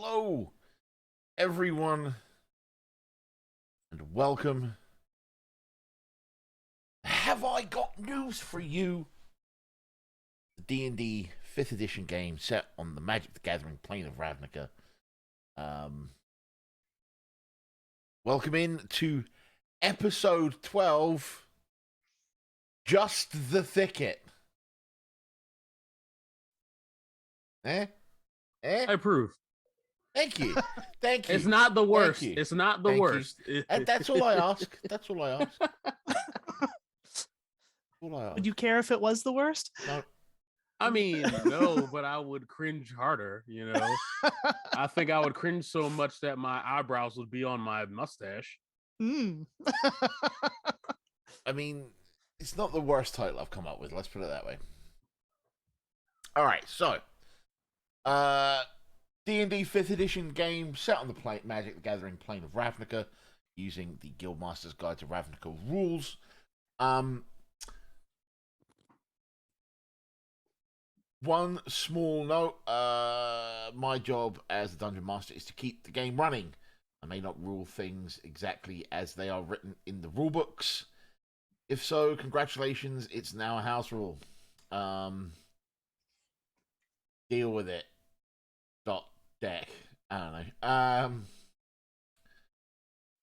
Hello, everyone, and welcome. Have I got news for you? The D&D 5th edition game set on the Magic the Gathering Plane of Ravnica. Welcome in to episode 12, Just the Thicket. Eh? I approve. Thank you. Thank you. It's not the worst. It's not the worst. That's all I ask. That's all I ask. Would you care if it was the worst? No. I mean, no, but I would cringe harder, you know. I think I would cringe so much that my eyebrows would be on my mustache. Mm. I mean, it's not the worst title I've come up with, let's put it that way. Alright, so D&D 5th edition game set on the Magic the Gathering Plane of Ravnica using the Guildmaster's Guide to Ravnica rules. One small note, my job as the Dungeon Master is to keep the game running. I may not rule things exactly as they are written in the rulebooks. If so, congratulations, it's now a house rule. Deal with it. Deck. I don't know.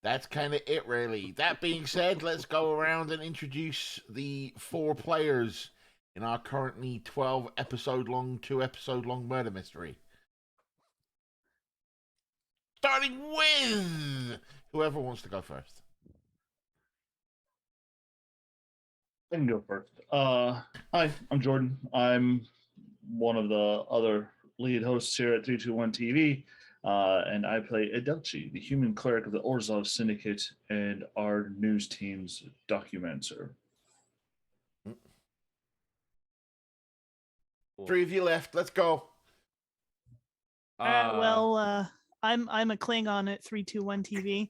That's kind of it, really. That being said, let's go around and introduce the 4 players in our currently 2 episode long murder mystery. Starting with whoever wants to go first. I can go first. Hi, I'm Jordan. I'm one of the other lead hosts here at 321 TV, and I play Adelchi, the human cleric of the Orzhov Syndicate and our news team's documenter. 3 of you left. Let's go. I'm a Klingon at 321 TV.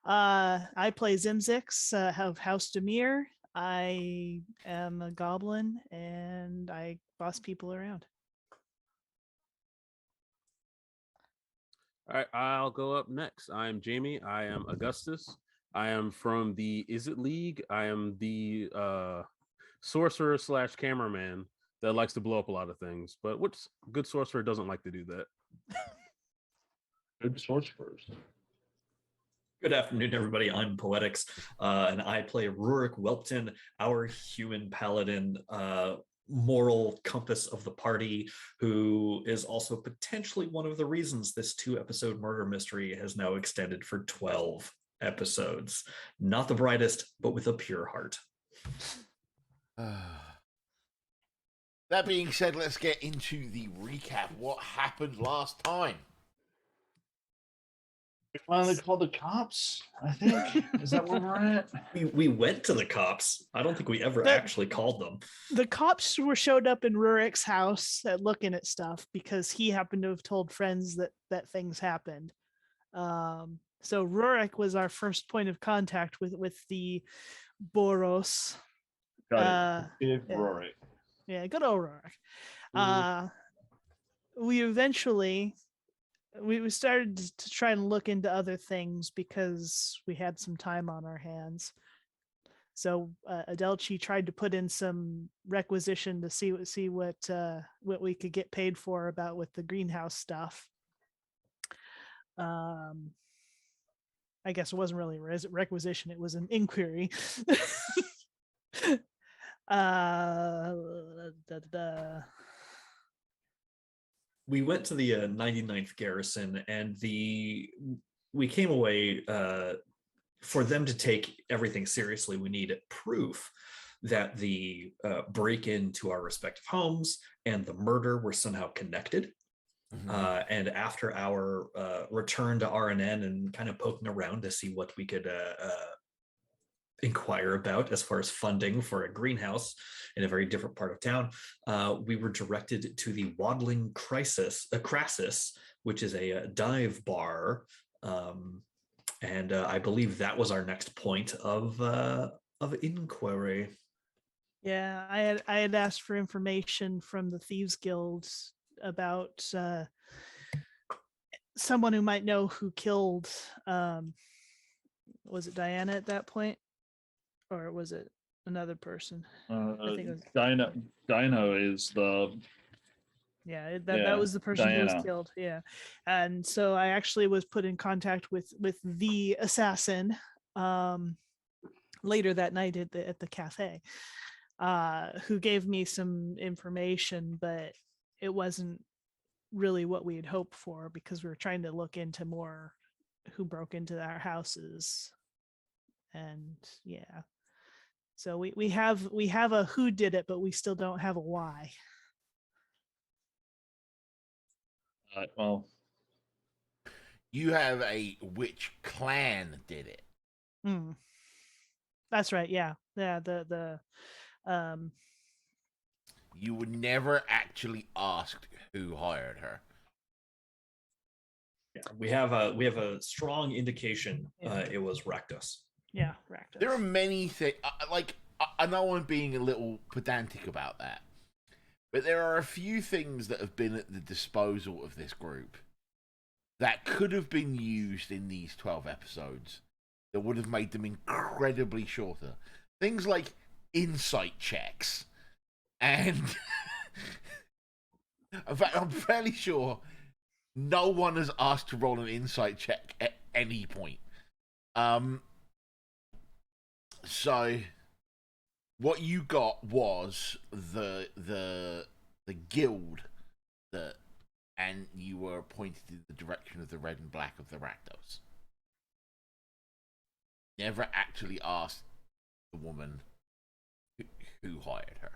I play Zimzix, of House Dimir. I am a Goblin, and I boss people around. All right, I'll go up next. I'm Jamie. I am Augustus. I am from the Izzet League. I am the sorcerer / cameraman that likes to blow up a lot of things. But which good sorcerer doesn't like to do that? Good sorcerers. Good afternoon, everybody. I'm Poetics, and I play Ruric Welpton, our human paladin, moral compass of the party, who is also potentially one of the reasons this 2-episode murder mystery has now extended for 12 episodes. Not the brightest, but with a pure heart. That being said, let's get into the recap. What happened last time? We finally called the cops, I think. Is that where we're at? We went to the cops. I don't think we ever actually called them. The cops showed up in Ruric's house looking at stuff because he happened to have told friends that things happened. So Ruric was our first point of contact with the Boros. Got it. Ruric. Yeah, good old Ruric. We started to try and look into other things because we had some time on our hands. So Adelchi tried to put in some requisition to see what we could get paid for with the greenhouse stuff. I guess it wasn't really requisition; it was an inquiry. We went to the 99th Garrison, and we came away for them to take everything seriously. We need proof that the break-in to our respective homes and the murder were somehow connected. Mm-hmm. And after our return to RNN and kind of poking around to see what we could inquire about as far as funding for a greenhouse in a very different part of town, we were directed to the Waddling Crassus, which is a dive bar, and I believe that was our next point of inquiry. Yeah, I had asked for information from the Thieves Guild about someone who might know who killed, was it Diana at that point? Or was it another person? I think it was Dino is the yeah, that was the person who was Diana. killed. Yeah. And so I actually was put in contact with the assassin later that night at the cafe, who gave me some information, but it wasn't really what we had hoped for, because we were trying to look into more who broke into our houses. And yeah. So we have a who did it, but we still don't have a why. Well, You have a which clan did it. That's right. Yeah. Yeah. The You were never actually asked who hired her. Yeah, we have a strong indication it was Rakdos. yeah, Rakdos. There are many things. I know I'm being a little pedantic about that, but there are a few things that have been at the disposal of this group that could have been used in these 12 episodes that would have made them incredibly shorter. Things like insight checks. And in fact, I'm fairly sure no one has asked to roll an insight check at any point. So what you got was the guild that, and you were pointed in the direction of the red and black of the Rakdos. Never actually asked the woman who hired her.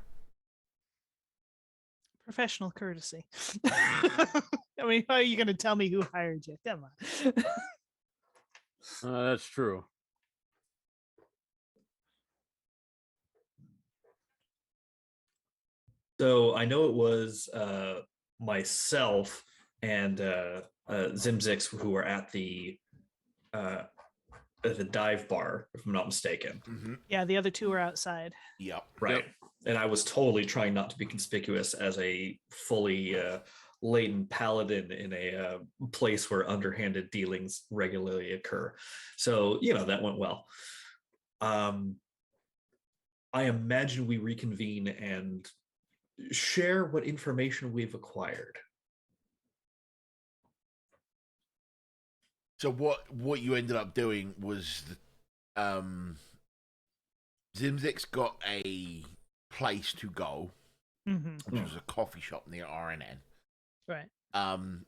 Professional courtesy. I mean, how are you going to tell me who hired you? Come on. That's true. So I know it was myself and Zimzix who were at the dive bar, if I'm not mistaken. Mm-hmm. Yeah, the other two were outside. Yep. Right. Yep. And I was totally trying not to be conspicuous as a fully laden paladin in a place where underhanded dealings regularly occur. So, that went well. I imagine we reconvene and share what information we've acquired. So what you ended up doing was Zimzix got a place to go, which was a coffee shop near RNN. Right. And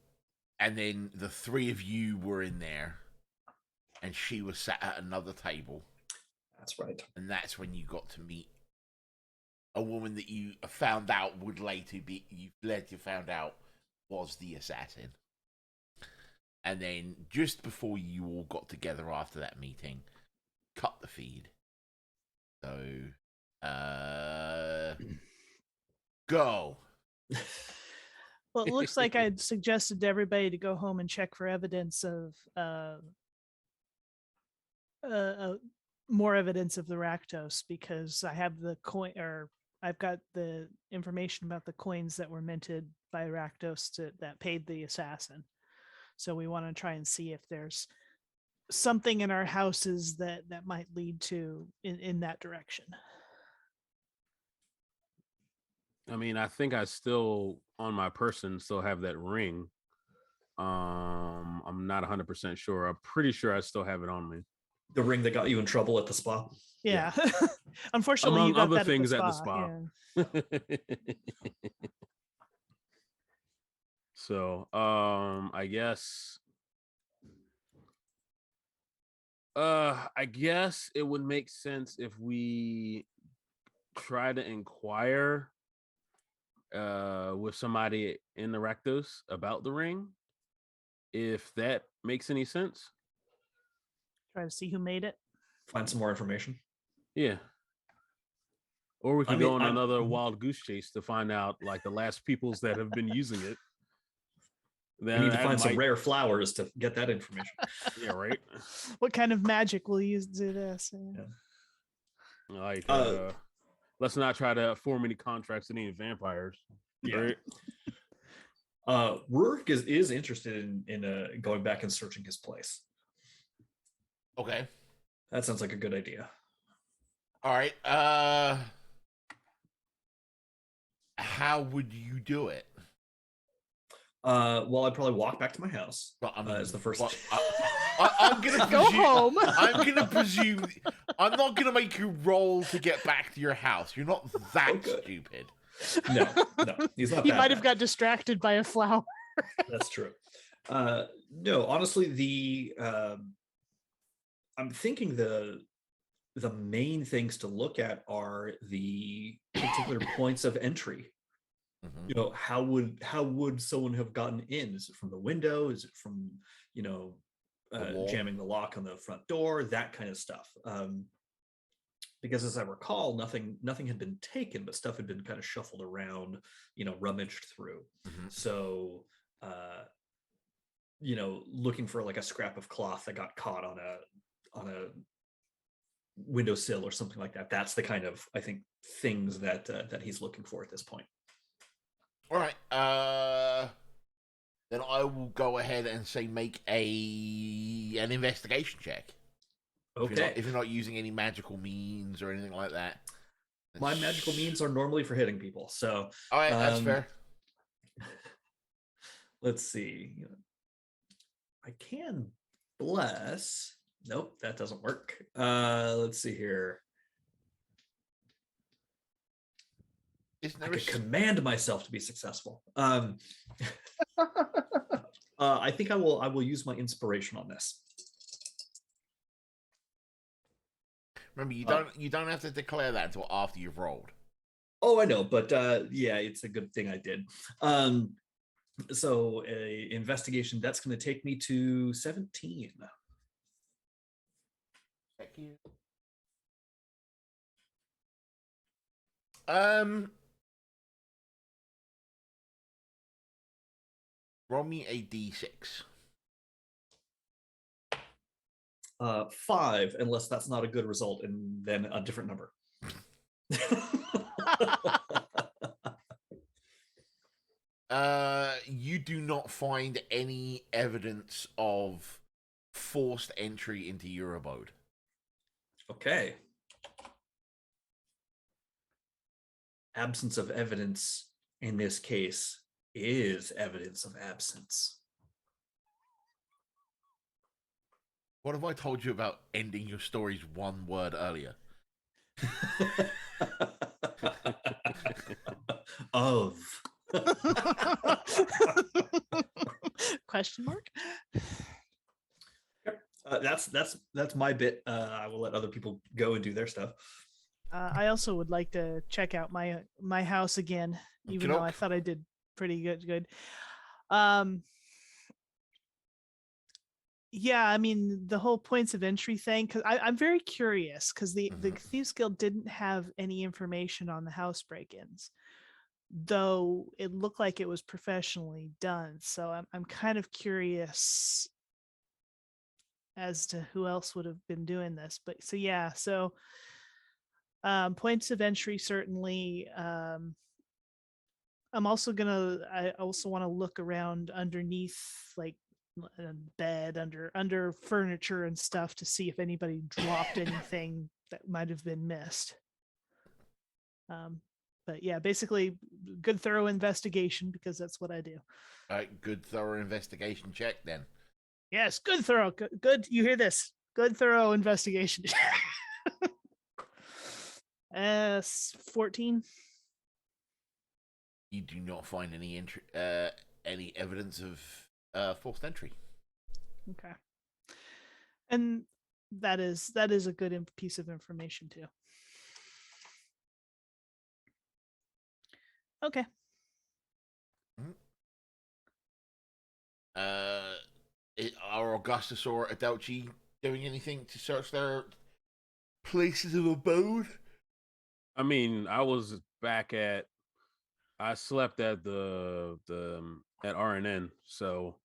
then the three of you were in there, and she was sat at another table. That's right. And that's when you got to meet a woman that you found out would later be, you found out was the assassin. And then just before you all got together after that meeting, cut the feed. So, go. Well, it looks like I'd suggested to everybody to go home and check for evidence of more evidence of the Rakdos, because I have the coin, or I've got the information about the coins that were minted by Rakdos that paid the assassin. So we want to try and see if there's something in our houses that might lead to in that direction. I mean, I think I still, on my person, still have that ring. I'm not 100% sure. I'm pretty sure I still have it on me. The ring that got you in trouble at the spa? Yeah. Unfortunately, among you got other that things at the spa. Yeah. So, I guess it would make sense if we try to inquire with somebody in the Rakdos about the ring, if that makes any sense. Try to see who made it. Find some more information. Yeah. Or we can go on another wild goose chase to find out, like, the last peoples that have been using it. Then we need to find some rare flowers to get that information. Yeah, right. What kind of magic will you do this? Yeah. Like, let's not try to form any contracts with any vampires. Yeah. Right? Ruric is interested in going back and searching his place. Okay. That sounds like a good idea. All right. How would you do it? Well, I'd probably walk back to my house. Well, I mean, as the first. well, I'm gonna Go presume, home. I'm gonna presume. I'm not gonna make you roll to get back to your house. You're not that Okay. stupid. No, he's not. He that might have bad. got distracted by a flower. That's true. No, honestly, I'm thinking the main things to look at are the particular points of entry. Mhm. You know, how would someone have gotten in? Is it from the window? Is it from wall? jamming the lock on the front door? That kind of stuff. Because as I recall, nothing had been taken, but stuff had been kind of shuffled around, rummaged through. Mhm. So, looking for like a scrap of cloth that got caught on a windowsill or something like that. That's the kind of, I think, things that he's looking for at this point. All right. Then I will go ahead and say make an investigation check. Okay. If you're not using any magical means or anything like that. My magical means are normally for hitting people. So, all right, that's fair. Let's see. I can bless. Nope, that doesn't work. Let's see here. I could command myself to be successful. I think I will use my inspiration on this. Remember, you don't have to declare that until after you've rolled. Oh, I know, but yeah, it's a good thing I did. So a investigation, that's going to take me to 17. Thank you. Roll me a d6. 5, unless that's not a good result, and then a different number. You do not find any evidence of forced entry into your abode. Okay. Absence of evidence in this case is evidence of absence. What have I told you about ending your stories one word earlier? Of. Question mark? That's my bit. I will let other people go and do their stuff. I also would like to check out my house again, even though I thought I did pretty good. Yeah, I mean, the whole points of entry thing, because I'm very curious, because the Thieves Guild didn't have any information on the house break-ins, though it looked like it was professionally done. So I'm kind of curious as to who else would have been doing this. But so yeah, so points of entry certainly. I also want to look around underneath, like bed, under furniture and stuff, to see if anybody dropped anything that might have been missed. But yeah, basically good thorough investigation, because that's what I do. All right, good thorough investigation check then. Yes, good thorough. Good. You hear this? Good thorough investigation. 14. You do not find any evidence of forced entry. Okay. And that is a good piece of information too. Okay. Are Augustus or Adelchi doing anything to search their places of abode? I mean, I slept at the at RNN, so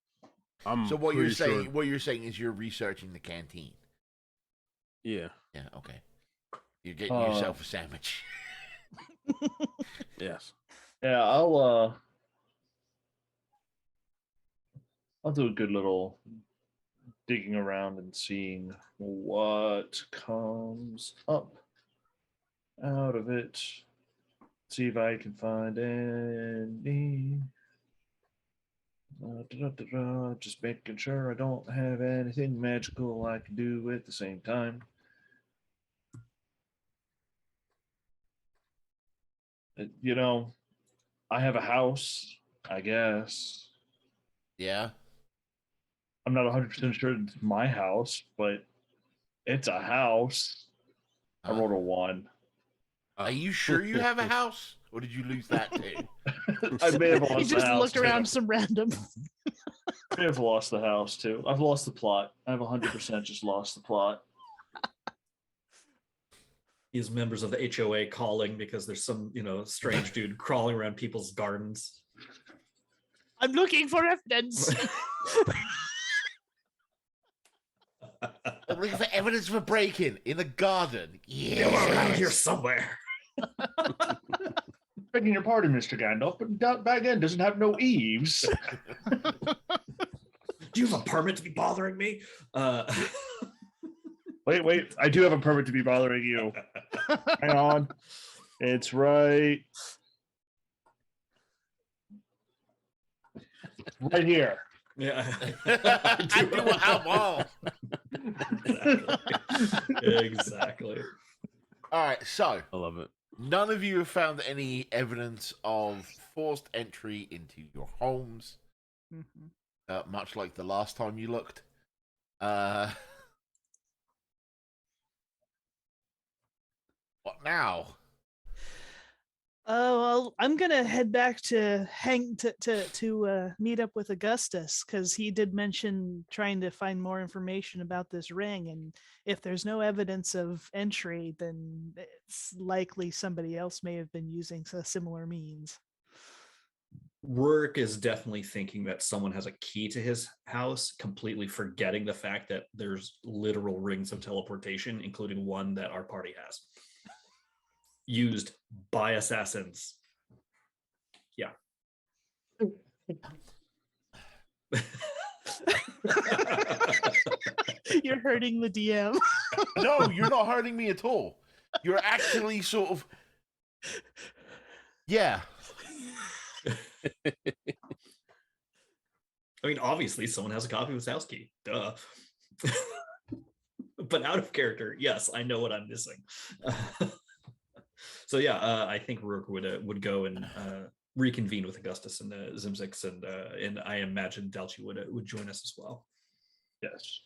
I'm So what you're saying? sure. What you're saying is you're researching the canteen. Yeah. Yeah. Okay. You're getting yourself a sandwich. Yes. Yeah, I'll I'll do a good little digging around and seeing what comes up out of it. See if I can find any. Just making sure I don't have anything magical I can do at the same time. You know, I have a house, I guess. Yeah. I'm not 100% sure it's my house, but it's a house. I rolled a 1. Are you sure you have a house? Or did you lose that too? I may have You lost the just house. looked around too. some random. I may have lost the house too. I've lost the plot. I've 100% just lost the plot. These members of the HOA calling because there's some, strange dude crawling around people's gardens. I'm looking for evidence. I'm looking for evidence of a break-in in the garden. You're around here somewhere. Begging your pardon, Mr. Gandalf, but that bag end doesn't have no eaves. Do you have a permit to be bothering me? Wait. I do have a permit to be bothering you. Hang on. It's right here. Yeah. I do what I want. Exactly. All right, so I love it. none of you have found any evidence of forced entry into your homes, much like the last time you looked. What now? Oh well, I'm gonna head back to meet up with Augustus because he did mention trying to find more information about this ring, and if there's no evidence of entry, then it's likely somebody else may have been using a similar means. Ruric is definitely thinking that someone has a key to his house, completely forgetting the fact that there's literal rings of teleportation, including one that our party has. Used by assassins. Yeah. You're hurting the DM. No, you're not hurting me at all. You're actually sort of... Yeah. I mean, obviously, someone has a copy of his house key. Duh. But out of character, yes, I know what I'm missing. So yeah, I think Ruric would go and reconvene with Augustus and Zimzix, and I imagine Adelchi would join us as well. Yes.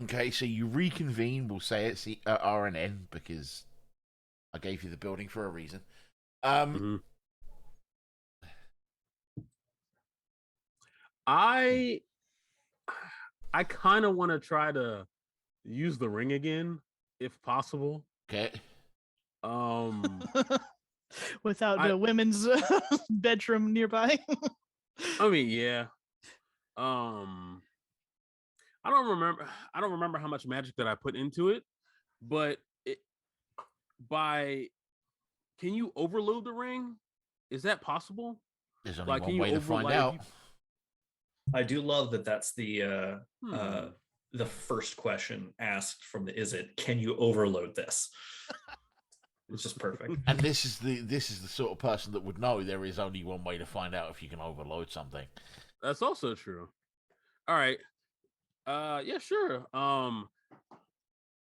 Okay, so you reconvene. We'll say it's the RNN because I gave you the building for a reason. I kind of want to try to use the ring again, if possible. Okay. Without a women's bedroom nearby. I mean, yeah. I don't remember how much magic that I put into it, but can you overload the ring? Is that possible? There's only one way to find out. I do love that. That's the first question asked from the Izzet. Can you overload this? It's just perfect. And this is the sort of person that would know there is only one way to find out if you can overload something. That's also true. All right. Yeah, sure.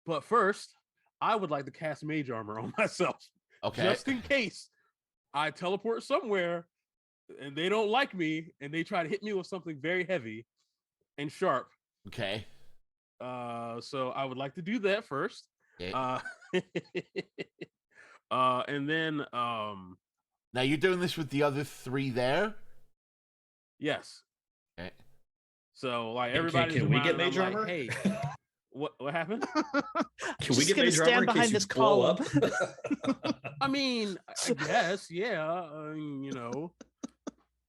But first, I would like to cast mage armor on myself. Okay. Just in case I teleport somewhere and they don't like me and they try to hit me with something very heavy and sharp. Okay. So I would like to do that first. Okay. And then now you're doing this with the other 3 there? Yes. Okay. So like everybody can we get mage armor? Hey, what happened? Can we get mage armor behind this column? I mean, I guess, yeah.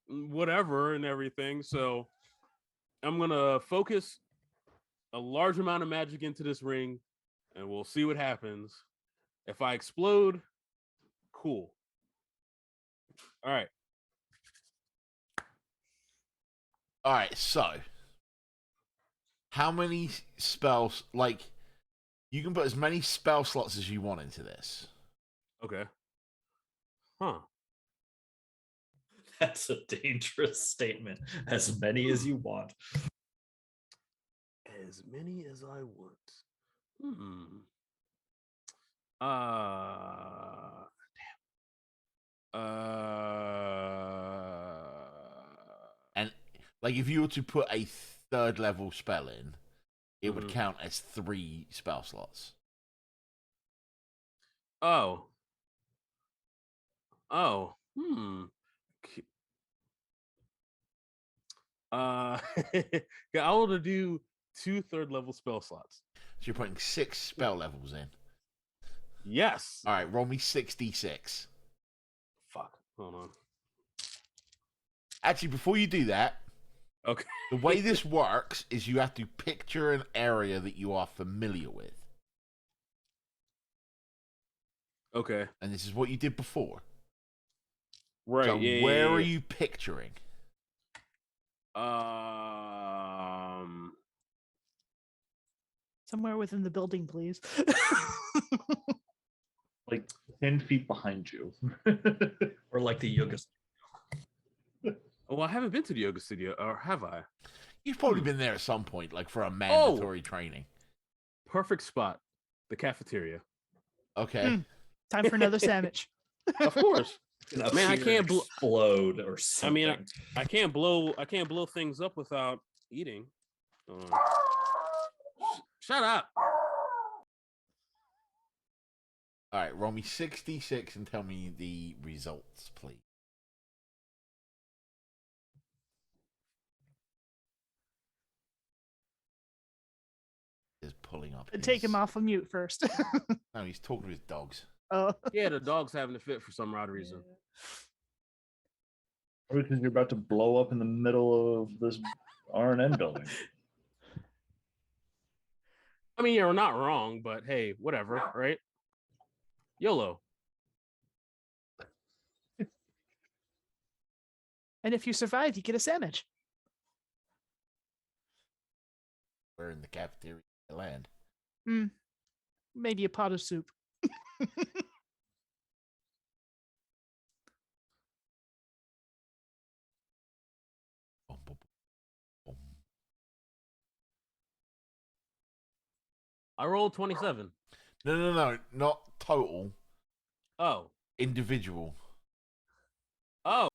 Whatever and everything. So I'm gonna focus a large amount of magic into this ring, and we'll see what happens. If I explode, cool. All right. All right, so how many spells? Like, you can put as many spell slots as you want into this. Okay. Huh. That's a dangerous statement. As many as you want. As many as I want. And like, if you were to put a third level spell in, it would Mhm. count as 3 spell slots. Oh. Oh. K- yeah, I want to do 2 third level spell slots. So you're putting 6 spell levels in. Yes. All right, roll me 6d6. Fuck. Hold on. Actually, before you do that, Okay. the way this works is you have to picture an area that you are familiar with. Okay. And this is what you did before. Right. So yeah, where yeah, are yeah. you picturing? Somewhere within the building, please. Like 10 feet behind you. Or like the yoga. Oh, I haven't been to the yoga studio, or have I? You've probably been there at some point, like for a Oh! mandatory training. Perfect spot. The cafeteria. Okay. Time for another sandwich. Of course. Man, I can't explode or I something. mean, I can't blow things up without eating. Shut up. All right, roll me 66 and tell me the results, please. Is pulling up. Take him off of mute first. No, he's talking to his dogs. Oh. Yeah, the dog's having a fit for some odd reason. Or because you're about to blow up in the middle of this R&N building. I mean, you're not wrong, but hey, whatever, right? YOLO. And if you survive, you get a sandwich. We're in the cafeteria land. Maybe a pot of soup. Boom, boom, boom. I rolled 27. No, not total. Oh. Individual. Oh.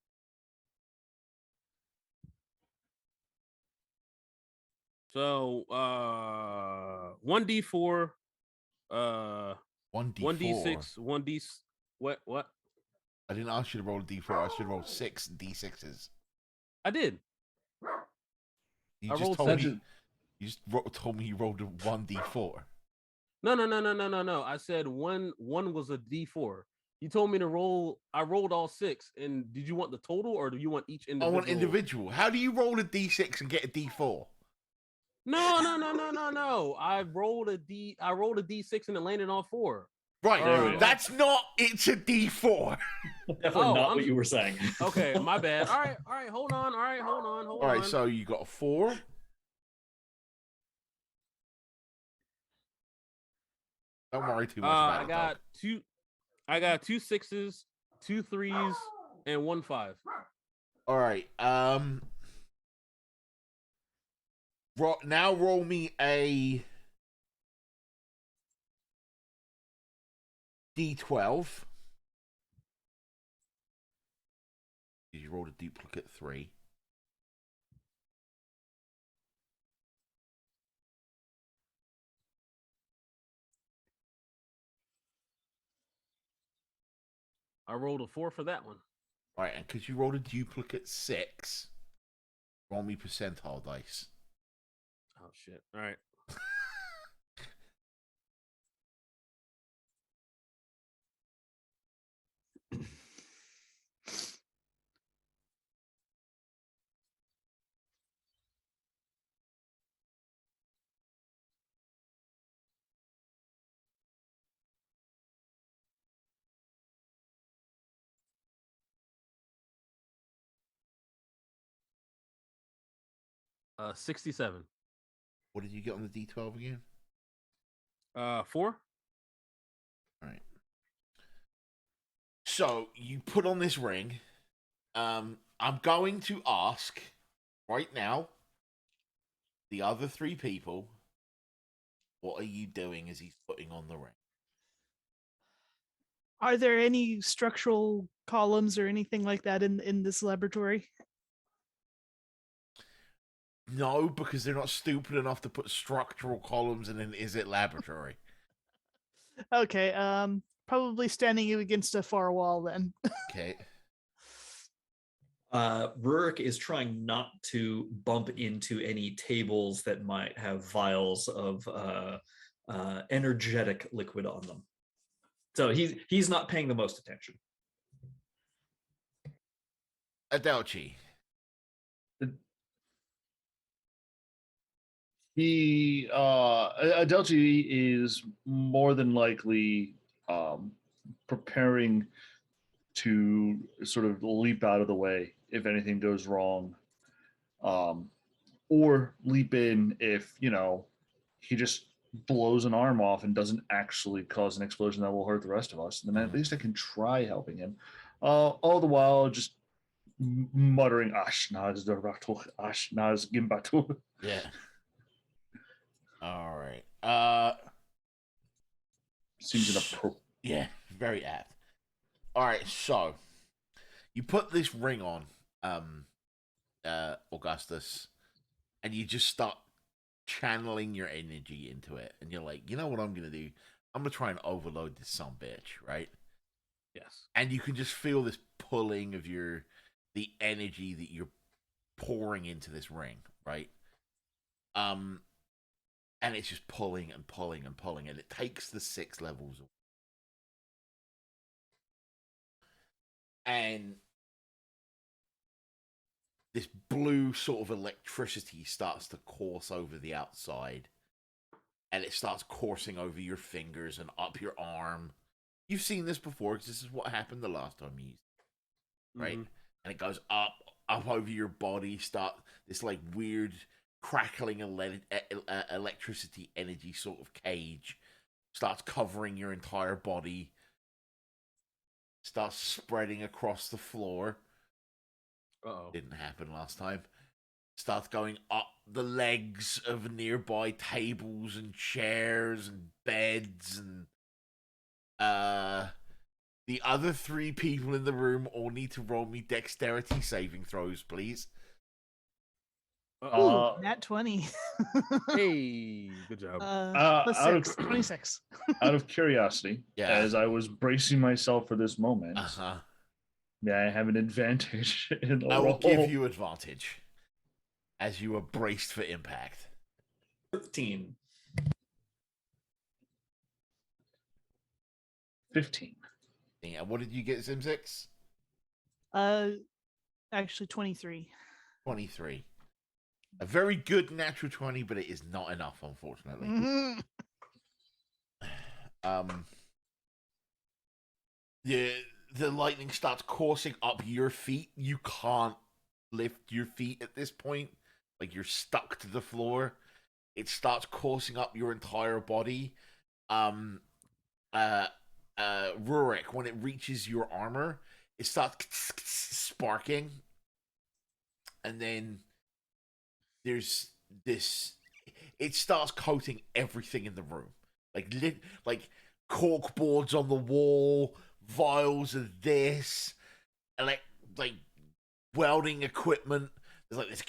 So 1d4, 1d4. 1d6, 1d what? I didn't ask you to roll a d4. I should roll 6 d6s. I did. You I just rolled told seven. me. You just told me you rolled a 1d4. No. I said one was a d4. You told me to roll. I rolled all 6. And did you want the total, or do you want each I individual? want individual. How do you roll a d6 and get a d4? No. I rolled a d6 and it landed on 4. Right. That's not. It's a d4. Definitely not what you were saying. Okay, my bad. All right. Hold on. All right. So you got a 4. Don't worry too much about it. I got 2 6s, 2 3s, and 1 5. All right. Now roll me a d12. You rolled a duplicate 3. I rolled a 4 for that one. All right, and because you rolled a duplicate 6, roll me percentile dice. Oh shit! All right. 67. What did you get on the D12 again? 4. All right. So you put on this ring. I'm going to ask right now the other 3 people, what are you doing as he's putting on the ring? Are there any structural columns or anything like that in this laboratory? No, because they're not stupid enough to put structural columns in an Izzet laboratory. Okay, probably standing you against a far wall then. Okay. Ruric is trying not to bump into any tables that might have vials of energetic liquid on them. So he's not paying the most attention. Adelchi. Adelchi is more than likely preparing to sort of leap out of the way if anything goes wrong, or leap in if he just blows an arm off and doesn't actually cause an explosion that will hurt the rest of us. And then at least I can try helping him. All the while just muttering Ashnaz Doratu, Ashnaz Gimbatu. Yeah. All right. Seems inappropriate. Yeah, very apt. All right, so you put this ring on, Augustus, and you just start channeling your energy into it, and you're like, you know what I'm gonna do? I'm gonna try and overload this son bitch, right? Yes. And you can just feel this pulling of the energy that you're pouring into this ring, right? And it's just pulling and pulling and pulling, and it takes the 6 levels. And this blue sort of electricity starts to course over the outside, and it starts coursing over your fingers and up your arm. You've seen this before because this is what happened the last time you used it, right? Mm-hmm. And it goes up over your body, start this like weird crackling electricity energy sort of cage, starts covering your entire body, starts spreading across the floor. Uh-oh. Didn't happen last time. Starts going up the legs of nearby tables and chairs and beds, and the other 3 people in the room all need to roll me dexterity saving throws, please. Ooh, nat 20. Hey, good job. Plus 6, 26. Out of curiosity, as I was bracing myself for this moment, may I have an advantage in the I roll? will give you advantage as you are braced for impact. 15. 15. Yeah, what did you get, Zimzix? Actually 23. 23. A very good natural 20, but it is not enough, unfortunately. Mm-hmm. The lightning starts coursing up your feet. You can't lift your feet at this point. Like, you're stuck to the floor. It starts coursing up your entire body. Ruric, when it reaches your armor, it starts sparking. And then there's this, it starts coating everything in the room. Like cork boards on the wall, vials of this, like welding equipment. There's like this.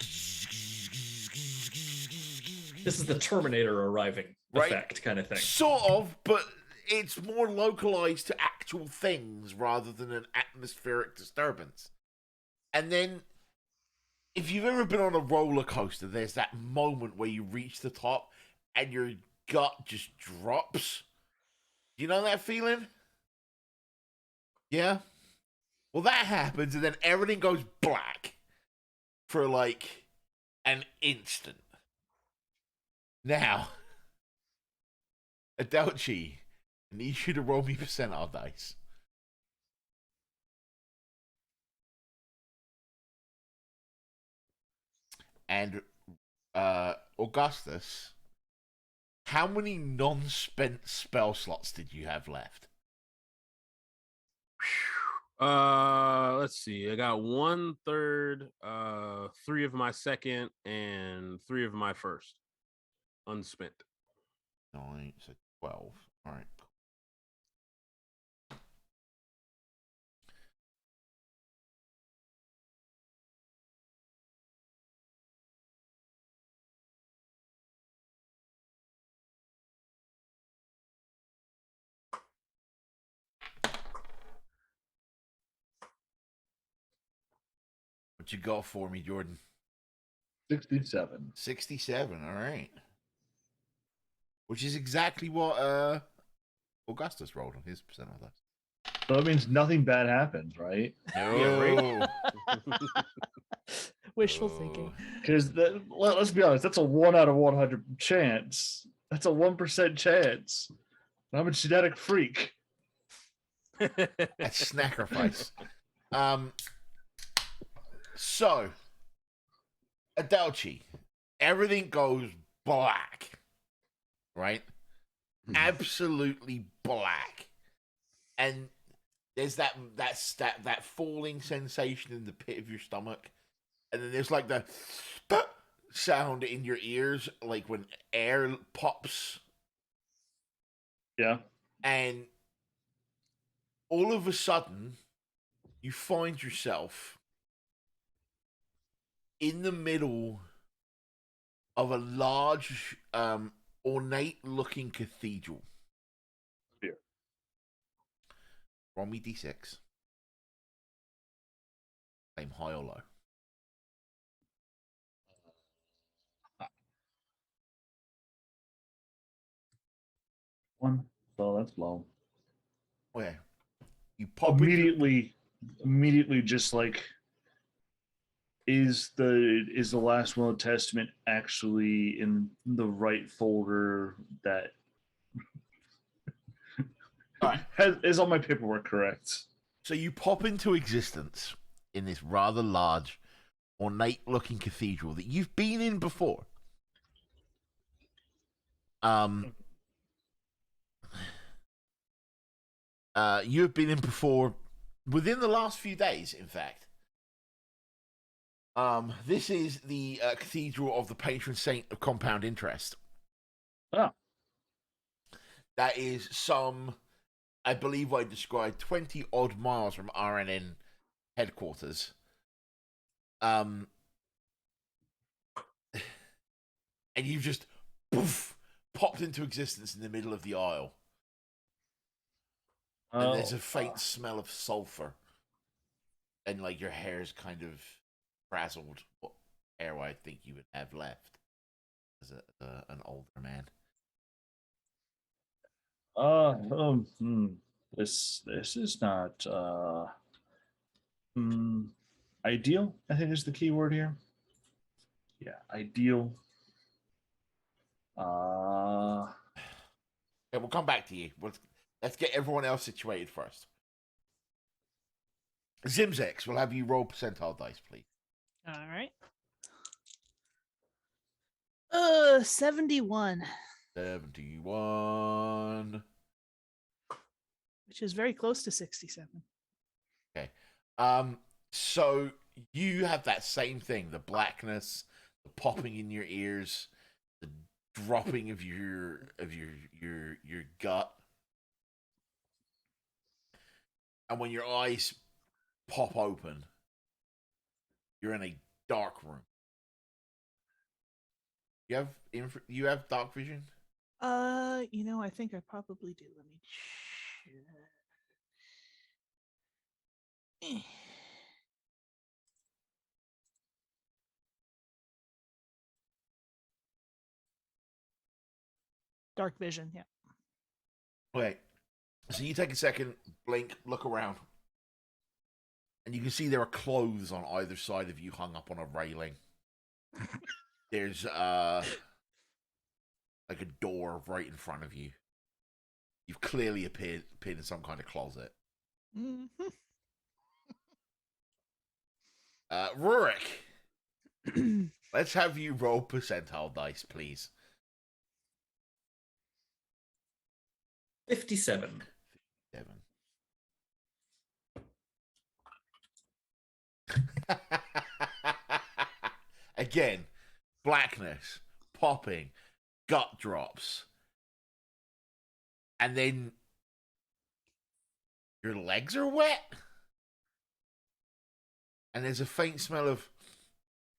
This is the Terminator arriving effect kind of thing. Sort of, but it's more localized to actual things rather than an atmospheric disturbance. And then, if you've ever been on a roller coaster, there's that moment where you reach the top and your gut just drops. You know that feeling? Yeah? Well, that happens, and then everything goes black for like an instant. Now, Adelchi, I need you to roll me percentile dice. And Augustus, how many non-spent spell slots did you have left? Let's see. I got 1/3, 3 of my second, and 3 of my first unspent. 9, so 12. All right. What you got for me, Jordan? 67. 67. All right. Which is exactly what Augustus rolled on his percent of that. So that means nothing bad happens, right? No. Yeah, Wishful thinking. Because let's be honest, that's a 1 out of 100 chance. That's a 1% chance. I'm a genetic freak. That's sacrifice. So, Adelchi, everything goes black, right? Absolutely black, and there's that falling sensation in the pit of your stomach, and then there's like the sound in your ears, like when air pops. Yeah. And all of a sudden, you find yourself in the middle of a large, ornate-looking cathedral. Here. Roll me d6. Aim high or low. 1. So that's low. Where? You pop into... Immediately just like, is the last will and testament actually in the right folder that All right. is on my paperwork correct? So you pop into existence in this rather large, ornate-looking cathedral that you've been in before. You have been in before within the last few days, in fact. This is the Cathedral of the Patron Saint of Compound Interest. Oh. That is some, I believe I described, 20 odd miles from RNN headquarters. And you've just poof, popped into existence in the middle of the aisle. And there's a faint smell of sulfur. And like your hair's kind of frazzled. What hair I think you would have left as an older man. This is not ideal, I think is the key word here. Yeah, ideal. Okay, we'll come back to you. Let's get everyone else situated first. Zimzix, we'll have you roll percentile dice, please. All right. 71. 71. Which is very close to 67. Okay. So you have that same thing, the blackness, the popping in your ears, the dropping of your gut. And when your eyes pop open, you're in a dark room. You have dark vision? I think I probably do. Let me check. Dark vision, yeah. Okay. So you take a second, blink, look around. And you can see there are clothes on either side of you hung up on a railing. There's like a door right in front of you. You've clearly appeared in some kind of closet. Mm-hmm. Ruric, Let's have you roll percentile dice, please. 57. 7. Again, blackness, popping, gut drops, and then your legs are wet, and there's a faint smell of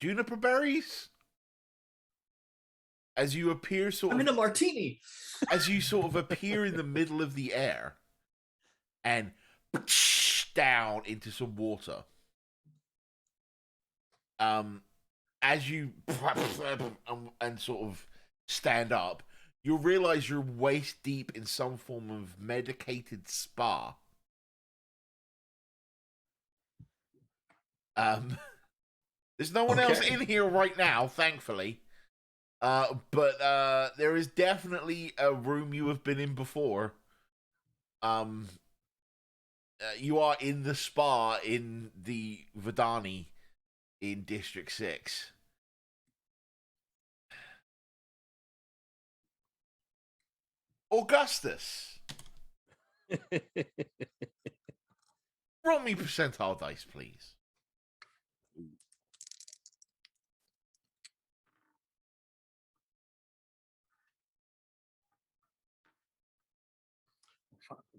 juniper berries as you appear I'm in a martini. as you sort of appear in the middle of the air and down into some water. As you and sort of stand up, you'll realize you're waist deep in some form of medicated spa. There's no one else in here right now, thankfully. But there is definitely a room you have been in before. You are in the spa in the Vidani in District 6. Augustus, roll me percentile dice, please.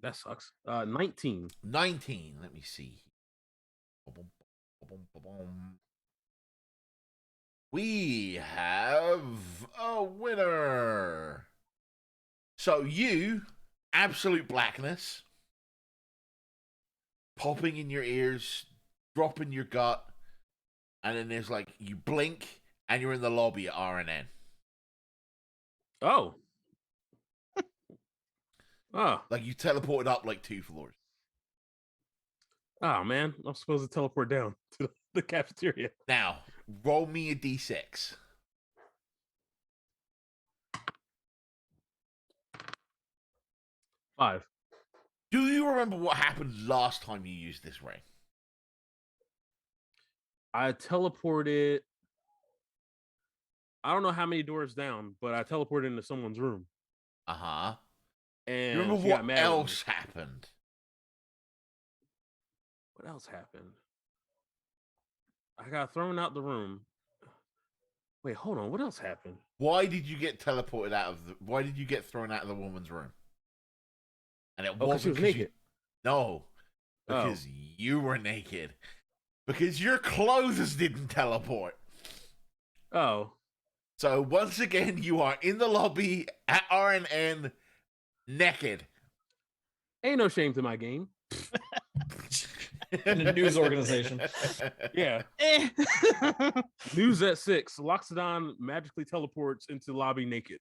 That sucks. 19. 19. Let me see. We have a winner. So you, absolute blackness, popping in your ears, dropping your gut, and then there's like, you blink, and you're in the lobby at RNN. Oh. Oh. Like you teleported up like 2 floors. Oh, man. I'm supposed to teleport down to the cafeteria. Now, roll me a d6. 5. Do you remember what happened last time you used this ring? I teleported. I don't know how many doors down, but I teleported into someone's room. Uh-huh. And You remember she got what mad at me. else happened? What else happened? I got thrown out the room. Wait, hold on. What else happened? Why did you get teleported out of the... Why did you get thrown out of the woman's room? And it Oh, because she wasn't was naked. No, because you were naked. Because your clothes didn't teleport. Oh. So once again, you are in the lobby at RNN naked. Ain't no shame to my game. In a news organization. Yeah. News at 6. Loxodon magically teleports into lobby naked.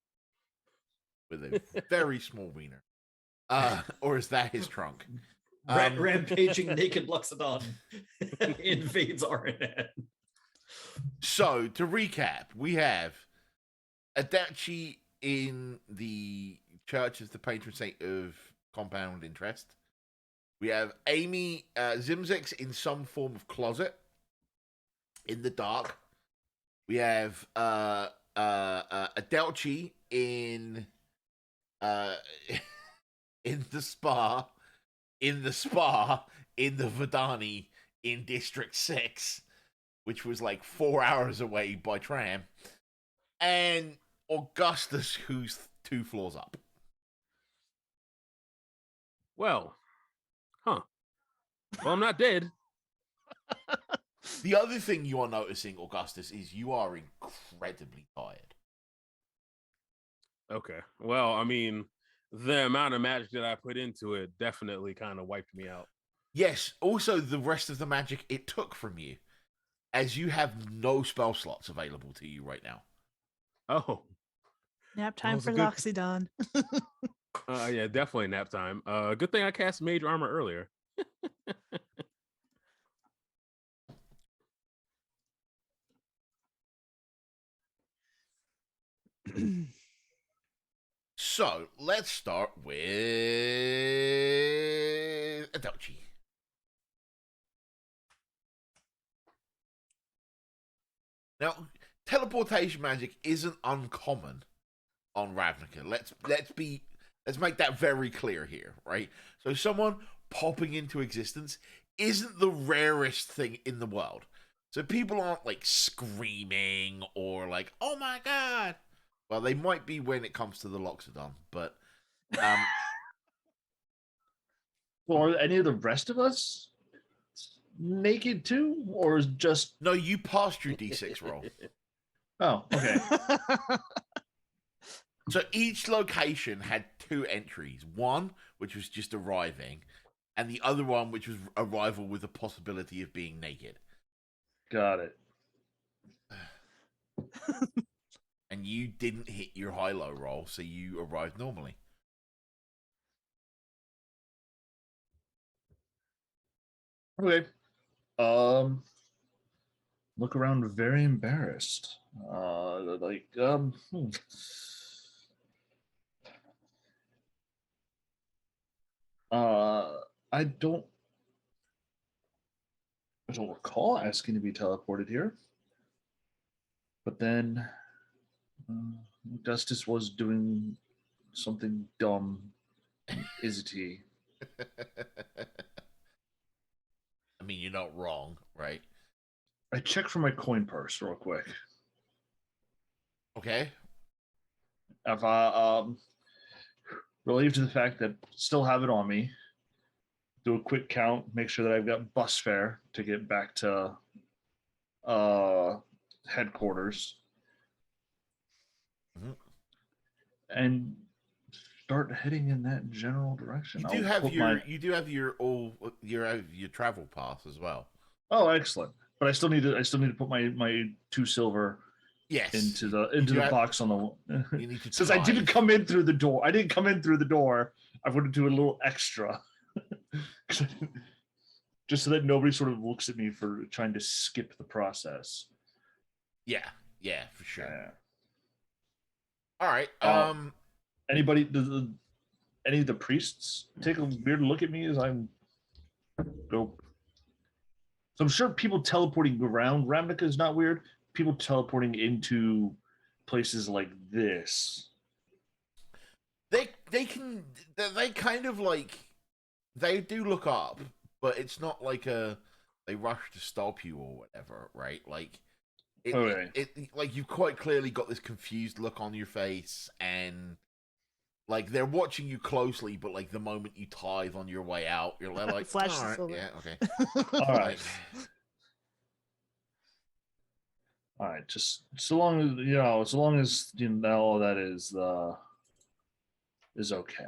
With a very small wiener. Or is that his trunk? Rampaging naked Loxodon invades RNN. So, to recap, we have Adelchi in the Church of the Patron Saint of Compound Interest. We have Aimee, Zimzix in some form of closet in the dark. We have Adelchi in in the spa, in the Vidani in District 6, which was like 4 hours away by tram, and Augustus, who's 2 floors up. Well, well, I'm not dead. The other thing you are noticing, Augustus, is you are incredibly tired. Okay. Well, I mean, the amount of magic that I put into it definitely kind of wiped me out. Yes, also the rest of the magic it took from you, as you have no spell slots available to you right now. Oh. Nap time it's for a good- Loxodon. Yeah, definitely nap time. Good thing I cast Mage Armor earlier. So, let's start with Adelchi. Now, teleportation magic isn't uncommon on Ravnica. Let's make that very clear here, right? So someone popping into existence isn't the rarest thing in the world. So people aren't like screaming or like, "Oh my god!" Well, they might be when it comes to the Loxodon, but Or any of the rest of us naked too, or is just no, you passed your D6 roll. oh okay. So each location had 2 entries. One, which was just arriving, and the other one, which was arrival with the possibility of being naked. Got it. And you didn't hit your high-low roll, so you arrived normally. Okay. Look around very embarrassed. I don't recall asking to be teleported here. But then Augustus was doing something dumb. Izzet. I mean, you're not wrong, right? I checked for my coin purse real quick. Okay. If I relieved to the fact that still have it on me, do a quick count, make sure that I've got bus fare to get back to headquarters, and start heading in that general direction. You do have your travel pass as well. Oh, excellent! But I still need to put my 2 silver into the box on the. You need to Since I didn't come in through the door, I want to do a little extra, just so that nobody sort of looks at me for trying to skip the process. Yeah, for sure. Yeah. All right. Anybody? Any of the priests take a weird look at me as I'm go? So I'm sure people teleporting around Ravnica is not weird. People teleporting into places like this. They kind of like they do look up, but it's not like they rush to stop you or whatever, right? Like it like you've quite clearly got this confused look on your face, and like they're watching you closely, but like the moment you tithe on your way out, you're like, flash all right, silver. yeah, okay, all right. All right, just so long as you know that is okay.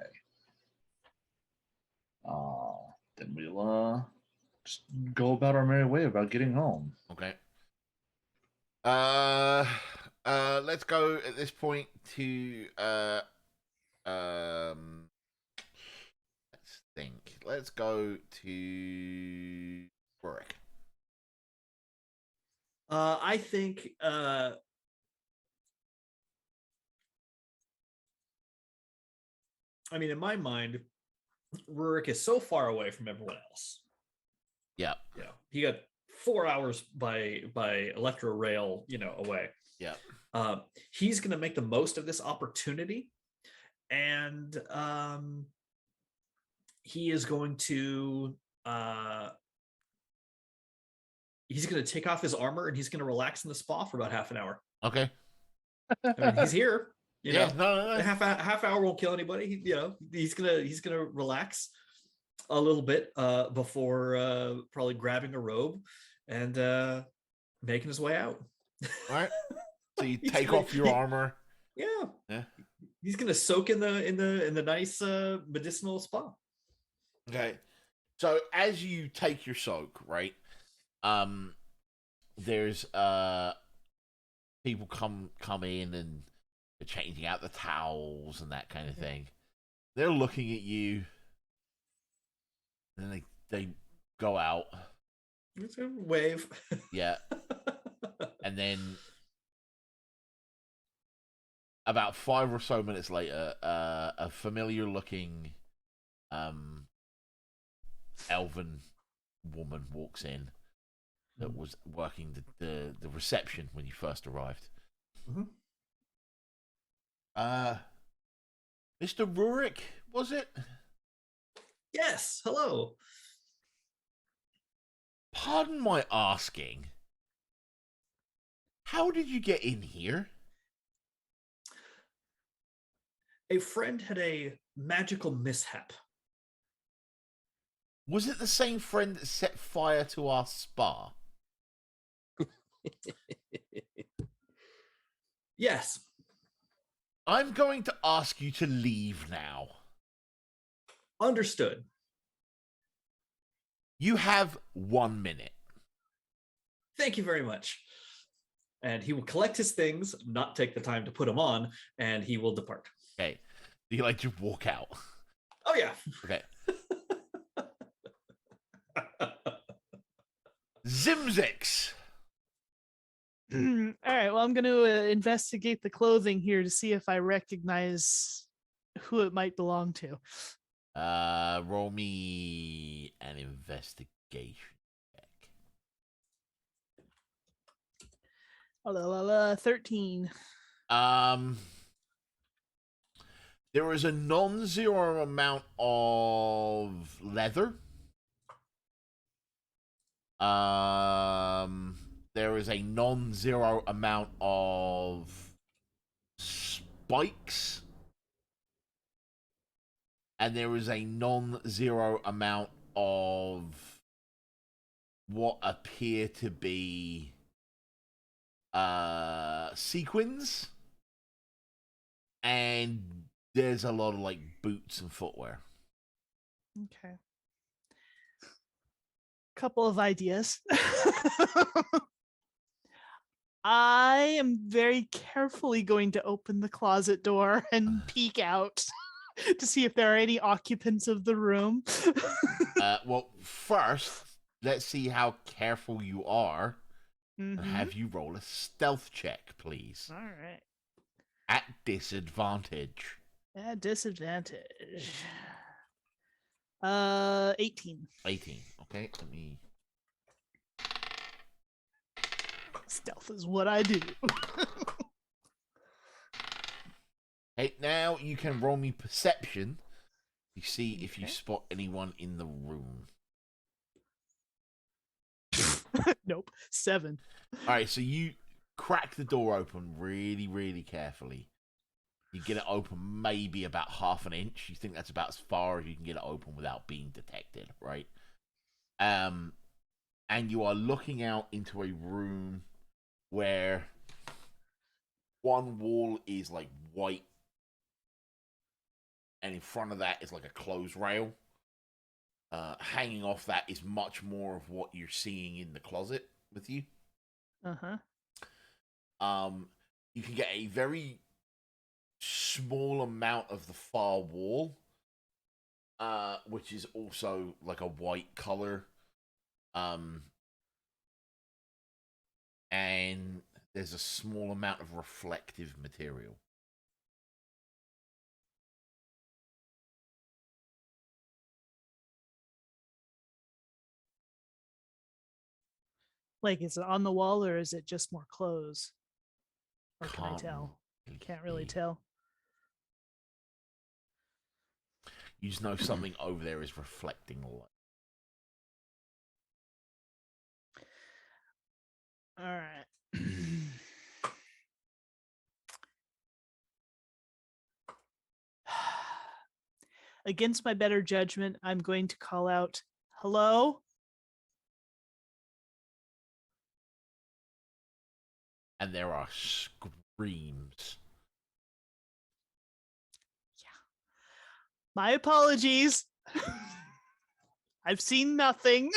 Then we'll just go about our merry way about getting home. Okay. Let's go at this point to let's think. Let's go to Ruric. I think I mean, in my mind, Ruric is so far away from everyone else. Yeah. Yeah. He got 4 hours by electro rail, away. Yeah. He's going to make the most of this opportunity, and he is going to take off his armor and he's going to relax in the spa for about half an hour. Okay. I mean, he's here. No. A half hour won't kill anybody. He's gonna relax a little bit before probably grabbing a robe and making his way out. All right. So you take off your armor. Yeah. He's gonna soak in the nice medicinal spa. Okay. So as you take your soak, right? There's people come in and they're changing out the towels and that kind of thing. They're looking at you, and then they go out. It's a wave. Yeah. And then about 5 or so minutes later, a familiar looking elven woman walks in that was working the reception when you first arrived. Mhm. Mr. Ruric, was it? Yes, hello. Pardon my asking. How did you get in here? A friend had a magical mishap. Was it the same friend that set fire to our spa? Yes, I'm going to ask you to leave now. understood. You have 1 minute. Thank you very much. And he will collect his things, not take the time to put them on, and he will depart. Okay. You like just walk out. Oh, yeah. Okay. Zimzix. All right. Well, I'm going to investigate the clothing here to see if I recognize who it might belong to. Roll me an investigation check. 13. There is a non-zero amount of leather. There is a non-zero amount of spikes. And there is a non-zero amount of what appear to be sequins. And there's a lot of like boots and footwear. Okay. Couple of ideas. I am very carefully going to open the closet door and peek out to see if there are any occupants of the room. Well, first, let's see how careful you are. Mhm. And have you roll a stealth check, please. All right. At disadvantage. At disadvantage. 18. 18. Okay, let me... Stealth is what I do. Hey, now you can roll me perception. You see if you Okay. spot anyone in the room. Nope. 7. Alright, so you crack the door open really, really carefully. You get it open maybe about half an inch. You think that's about as far as you can get it open without being detected, right? And you are looking out into a room where one wall is like white, and in front of that is like a clothes rail. Hanging off that is much more of what you're seeing in the closet with you. Uh-huh. You can get a very small amount of the far wall, which is also like a white color. And there's a small amount of reflective material. Like, is it on the wall or is it just more clothes? Or can I Can't tell? really Can't really see. tell. You just know something over there is reflecting light. All right. Against my better judgment, I'm going to call out, hello? And there are screams. My apologies. I've seen nothing.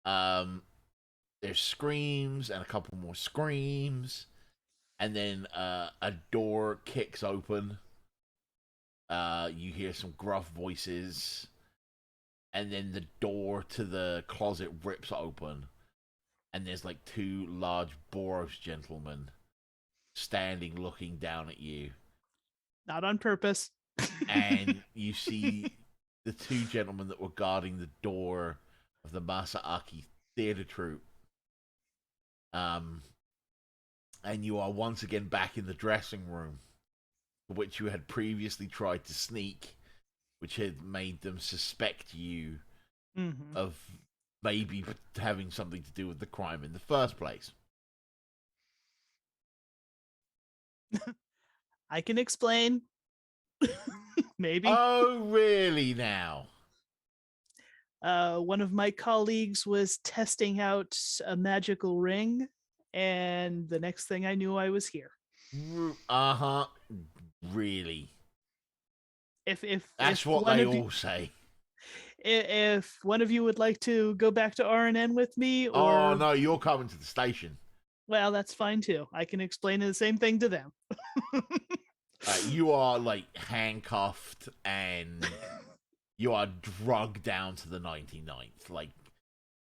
There's screams and a couple more screams. And then a door kicks open. You hear some gruff voices. And then the door to the closet rips open. And there's like two large Boros gentlemen standing looking down at you. Not on purpose. And you see the two gentlemen that were guarding the door of the Masaaki theater troupe and you are once again back in the dressing room, for which you had previously tried to sneak, which had made them suspect you of maybe having something to do with the crime in the first place. I can explain. Maybe. Oh, really now? One of my colleagues was testing out a magical ring, and the next thing I knew, I was here. Uh-huh. Really? That's If what one they of you, all say. if one of you would like to go back to RNN with me, or Oh, no, you're coming to the station. well, that's fine too. I can explain the same thing to them. You are, like, handcuffed and you are drugged down to the 99th. Like,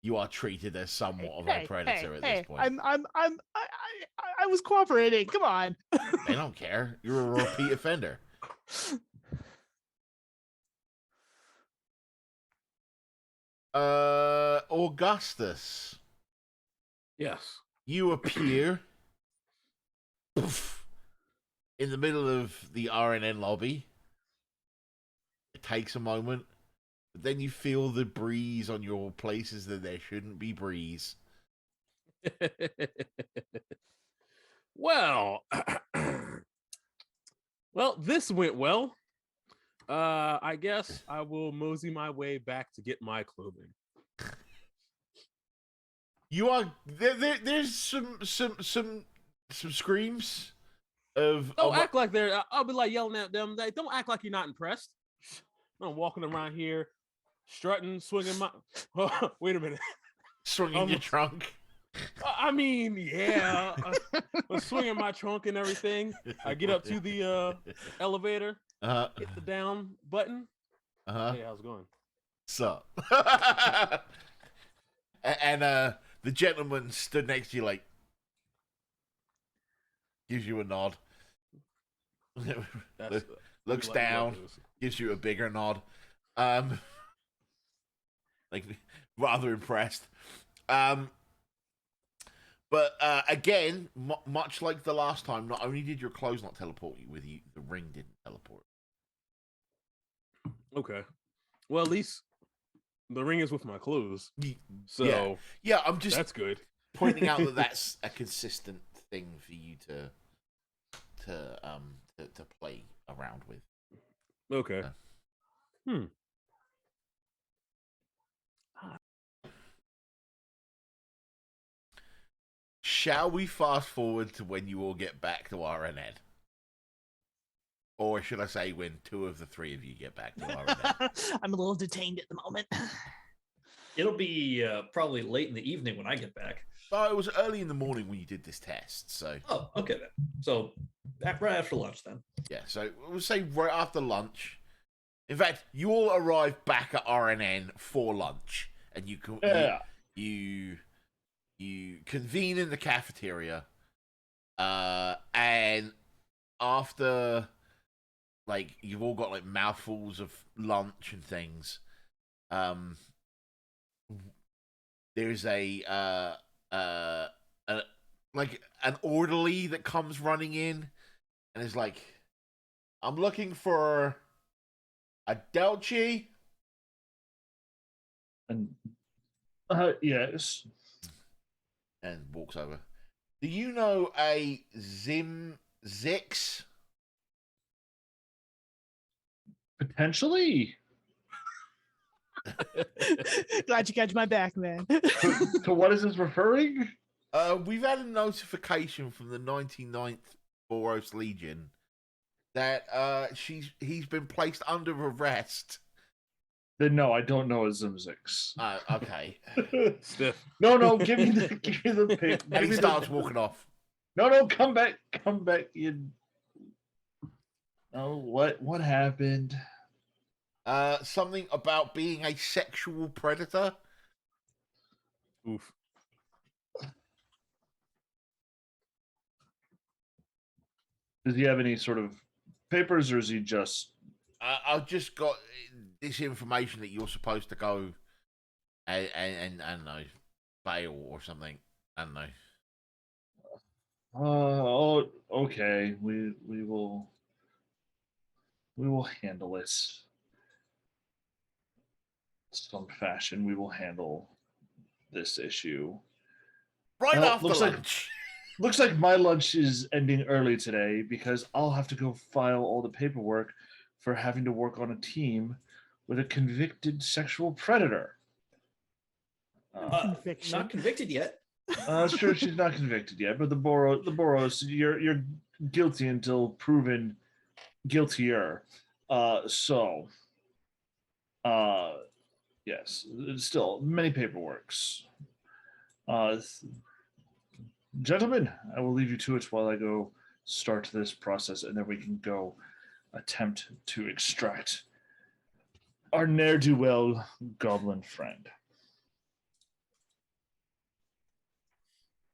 you are treated as somewhat of a predator at this point. I was cooperating. Come on. They don't care. You're a repeat offender. Augustus. Yes. You appear poof, in the middle of the RNN lobby. It takes a moment, but then you feel the breeze on your places that there shouldn't be breeze. Well, well, this went well. I guess I will mosey my way back to get my clothing. You are there's some screams of Don't act like they're. I'll be like yelling at them. They don't act like you're not impressed. I'm walking around here, strutting, swinging my. Wait a minute. swinging your trunk. I mean, yeah, I'm swinging my trunk and everything. I get up to the elevator, hit the down button. Hey, how's it going? Sup? and the gentleman stood next to you, like, gives you a nod. Looks down, gives you a bigger nod. Like, rather impressed. But again, much like the last time, not only did your clothes not teleport you with you, the ring didn't teleport. Okay. Well, at least the ring is with my clothes. So yeah, I'm just that's good. Pointing out that that's a consistent thing for you to play around with. Okay. Shall we fast forward to when you all get back to RNN? Or should I say when two of the three of you get back to RNN? I'm a little detained at the moment. It'll be probably late in the evening when I get back. Oh, it was early in the morning when you did this test, so... Oh, okay then. So, right after lunch then. Yeah, so we'll say right after lunch. In fact, you all arrive back at RNN for lunch, and you convene in the cafeteria, and after, like, you've all got, like, mouthfuls of lunch and things, there's like an orderly that comes running in and is like, I'm looking for Adelchi. And yes. And walks over. Do you know a Zimzix? Potentially. Glad you catch my back, man. To what is this referring? We've had a notification from the 99th Boros Legion that he's been placed under arrest. Then no, I don't know a Zimzix. Okay. Stiff. No, give me the pic. And he starts walking off. No, come back. You. Oh, what happened? Something about being a sexual predator. Oof. Does he have any sort of papers, or is he just? I've just got this information that you're supposed to go and I don't know, bail or something. I don't know. Oh, okay. We will handle it some fashion. We will handle this issue. Right after Looks like lunch. my lunch is ending early today because I'll have to go file all the paperwork for having to work on a team with a convicted sexual predator. Conviction. Not convicted yet. Sure, she's not convicted yet, but the Boros, you're guilty until proven guiltier. So, yes, still many paperworks. Uh, Gentlemen, I will leave you to it while I go start this process, and then we can go attempt to extract our ne'er-do-well goblin friend.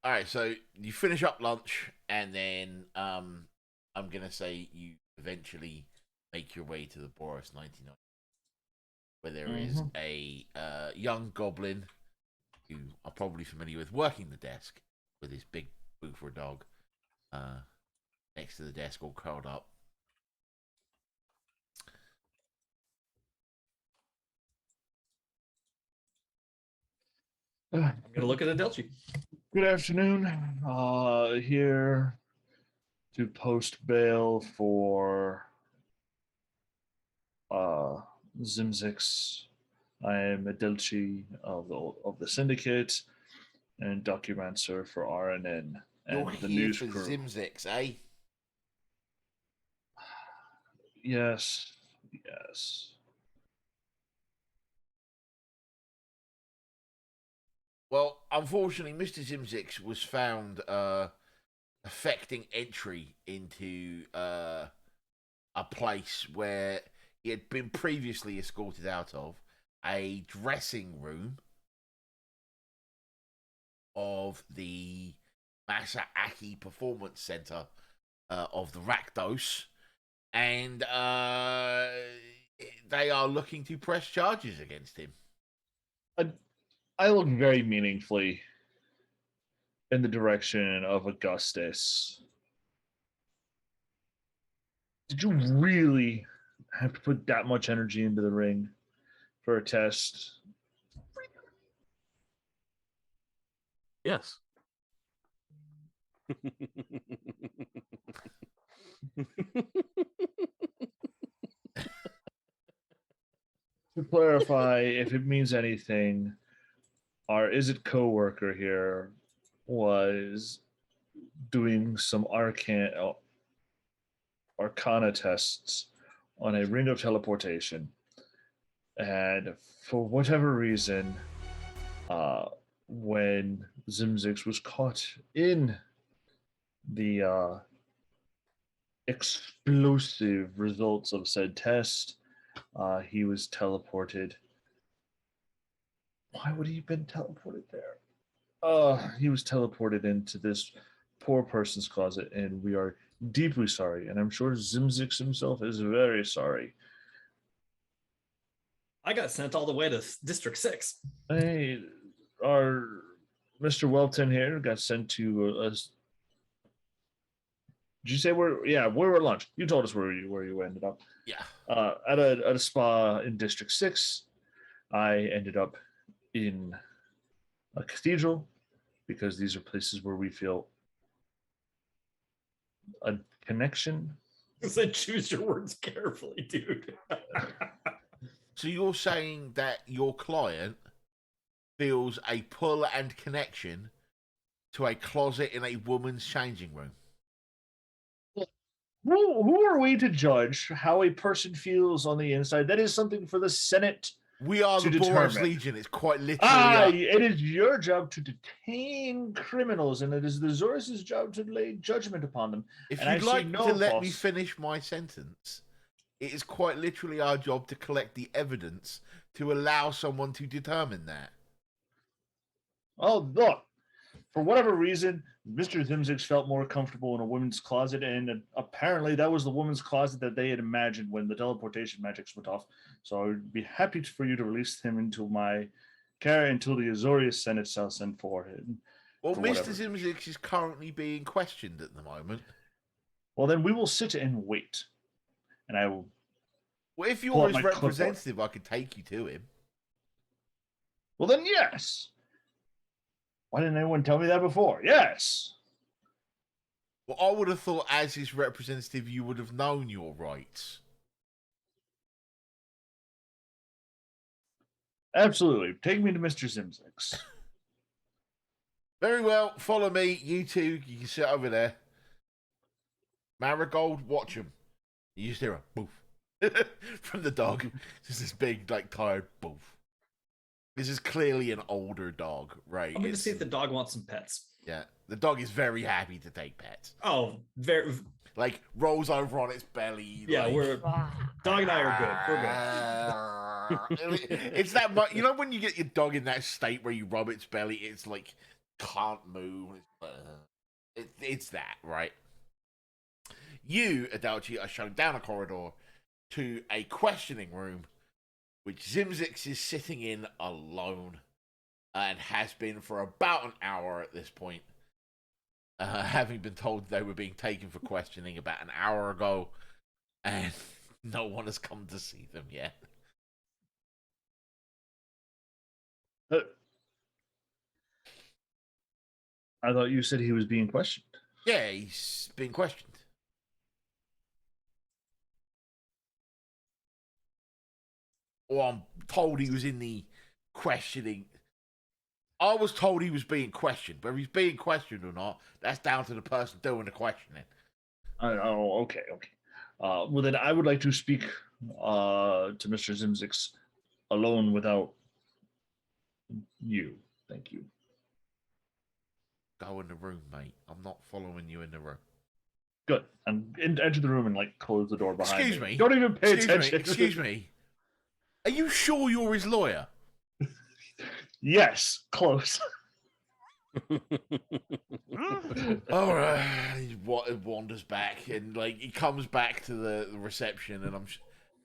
All right, so you finish up lunch, and then I'm gonna say you eventually make your way to the Boros 99, where there is a young goblin who are probably familiar with working the desk with his big boot for a dog next to the desk, all curled up. I'm gonna look at Adelchi. Good afternoon. Here to post bail for Zimzix. I am Adelchi of the Syndicate and Documancer for RNN and You're the here news for crew. Zimzix, eh? Yes, yes. Well, unfortunately, Mr. Zimzix was found affecting entry into a place where he had been previously escorted out of, a dressing room of the Masaaki Performance Center of the Rakdos, and they are looking to press charges against him. I look very meaningfully in the direction of Augustus. Did you really have to put that much energy into the ring for a test? Yes. To clarify, if it means anything, our Izzet co-worker here was doing some arcana tests on a ring of teleportation, and for whatever reason, when Zimzix was caught in the explosive results of said test, he was teleported. Why would he have been teleported there? He was teleported into this poor person's closet, and we are deeply sorry. And I'm sure Zimzix himself is very sorry. I got sent all the way to District 6. Hey, our Mr. Welton here got sent to us. Did you say where? Yeah, we were at lunch. You told us where you ended up. Yeah. At a spa in District 6. I ended up in a cathedral because these are places where we feel a connection. So choose your words carefully, dude. So you're saying that your client feels a pull and connection to a closet in a woman's changing room? Who are we to judge how a person feels on the inside? That is something for the Senate. We are to the Boros determine. Legion. It's quite literally. It is your job to detain criminals, and it is the Zorus' job to lay judgment upon them. If And you'd like no to let me finish my sentence, it is quite literally our job to collect the evidence to allow someone to determine that. Oh, look. For whatever reason, Mr. Zimzix felt more comfortable in a woman's closet, and apparently that was the woman's closet that they had imagined when the teleportation magics went off. So I would be happy for you to release him into my care until the Azorius Senate shall send for him. Well, for Mr. whatever. Zimzix is currently being questioned at the moment. Well, then we will sit and wait. And I will. Well, if Pull you're up his my clipboard. representative, I could take you to him. Well, then yes. Why didn't anyone tell me that before? Yes. Well, I would have thought as his representative, you would have known your rights. Absolutely. Take me to Mr. Zimzix. Very well. Follow me. You two, you can sit over there. Marigold, watch him. You just hear a boof from the dog. Just this big, like, tired boof. This is clearly an older dog, right? I'm going to see if the dog wants some pets. Yeah, the dog is very happy to take pets. Oh, very. Like, rolls over on its belly. Yeah, like, dog and I are good. We're good. It's that much. You know when you get your dog in that state where you rub its belly, it's like can't move. It's that, right? You, Adelchi, are shown down a corridor to a questioning room, which Zimzix is sitting in alone, and has been for about an hour at this point. Having been told they were being taken for questioning about an hour ago, and no one has come to see them yet. I thought you said he was being questioned. Yeah, he's been questioned. Or I'm told he was in the questioning. I was told he was being questioned. Whether he's being questioned or not, that's down to the person doing the questioning. Oh, okay. Well, then I would like to speak to Mr. Zimzix alone without you. Thank you. Go in the room, mate. I'm not following you in the room. Good. And enter the room and like close the door behind Excuse me. Don't even pay attention. Excuse me. Are you sure you're his lawyer? Yes, close. All right. He wanders back and like he comes back to the reception, and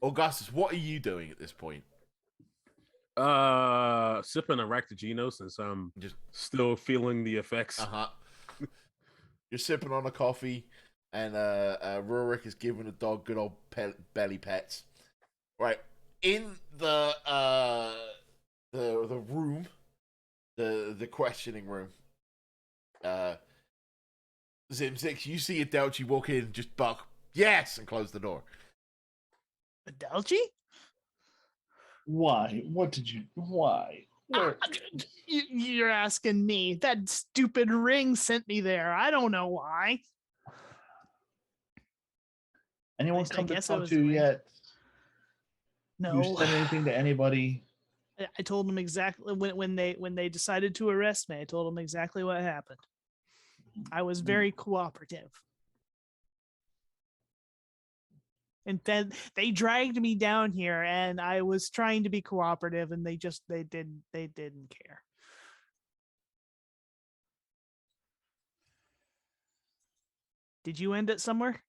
Augustus, what are you doing at this point? Sipping a Ractigino since I'm Just still feeling the effects. You're sipping on a coffee, and Ruric is giving the dog good old belly pets. Right in the room, the questioning room. Zimzix, you see Adelchi walk in and just buck yes and close the door. Adelchi? Why? What did you? Why? Where? You're asking me. That stupid ring sent me there. I don't know why. Anyone I come to guess it talk was to you weird. yet? No. You said anything to anybody? I told them exactly when they decided to arrest me. I told them exactly what happened. I was very cooperative. And then they dragged me down here, and I was trying to be cooperative, and they didn't care. Did you end it somewhere?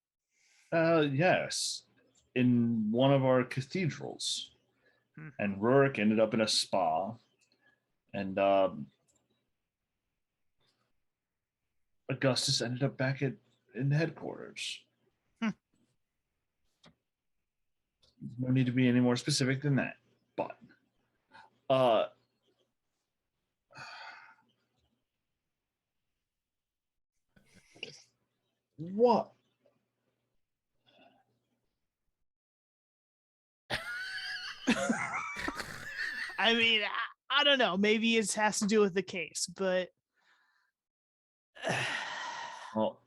Yes, in one of our cathedrals. And Ruric ended up in a spa, and Agustus ended up back in headquarters. No need to be any more specific than that. But what? I mean, I don't know. Maybe it has to do with the case, but Well,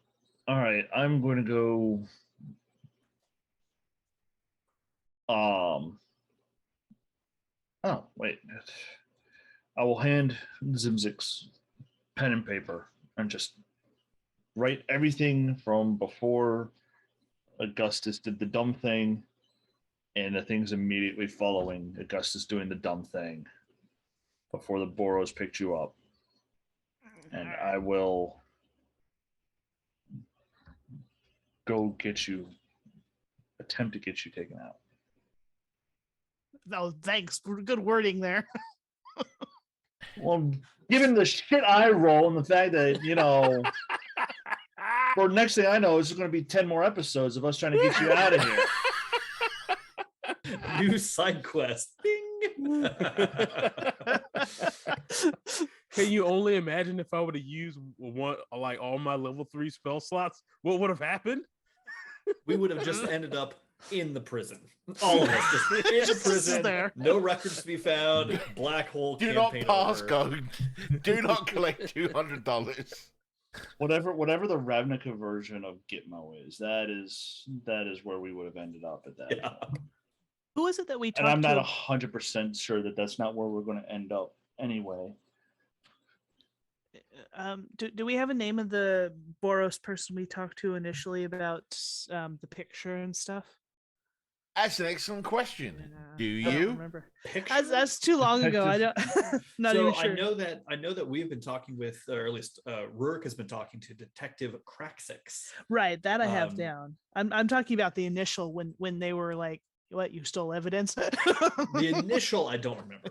all right. I'm going to go. Oh, wait. I will hand Zimzix pen and paper and just write everything from before Augustus did the dumb thing and the things immediately following Augustus doing the dumb thing before the Boros picked you up. And I will go attempt to get you taken out. oh, thanks. Good wording there. Well, given the shit I roll and the fact that, or next thing I know, it's going to be 10 more episodes of us trying to get you out of here. New side quest. Bing. Can you only imagine if I would have used all my level 3 spell slots? What would have happened? We would have just ended up in the prison. All of us just in Just prison. there. No records to be found. Black hole. Do not campaign pass over. go. Do not collect $200. Whatever the Ravnica version of Gitmo is, that is where we would have ended up at that. Yeah. point. Who is it that we And I'm talked not to? 100% sure that that's not where we're going to end up anyway. Do we have a name of the Boros person we talked to initially about the picture and stuff? That's an excellent question. Do I don't you? remember? Picture? That's too long ago. I don't. Not So even sure. I know that we've been talking with, or at least Ruric has been talking to Detective Craxix. Right, that I have Um, down. I'm talking about the initial when they were like, "What? You stole evidence?" The initial, I don't remember.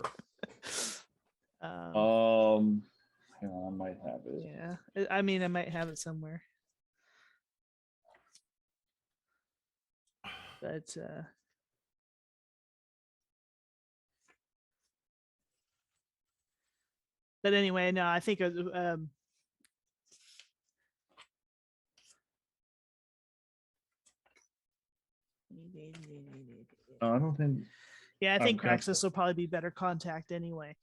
Hang on, I might have it. Yeah, I mean, I might have it somewhere. But anyway, no, I think I don't think. yeah, I think got Craxus will probably be better contact anyway.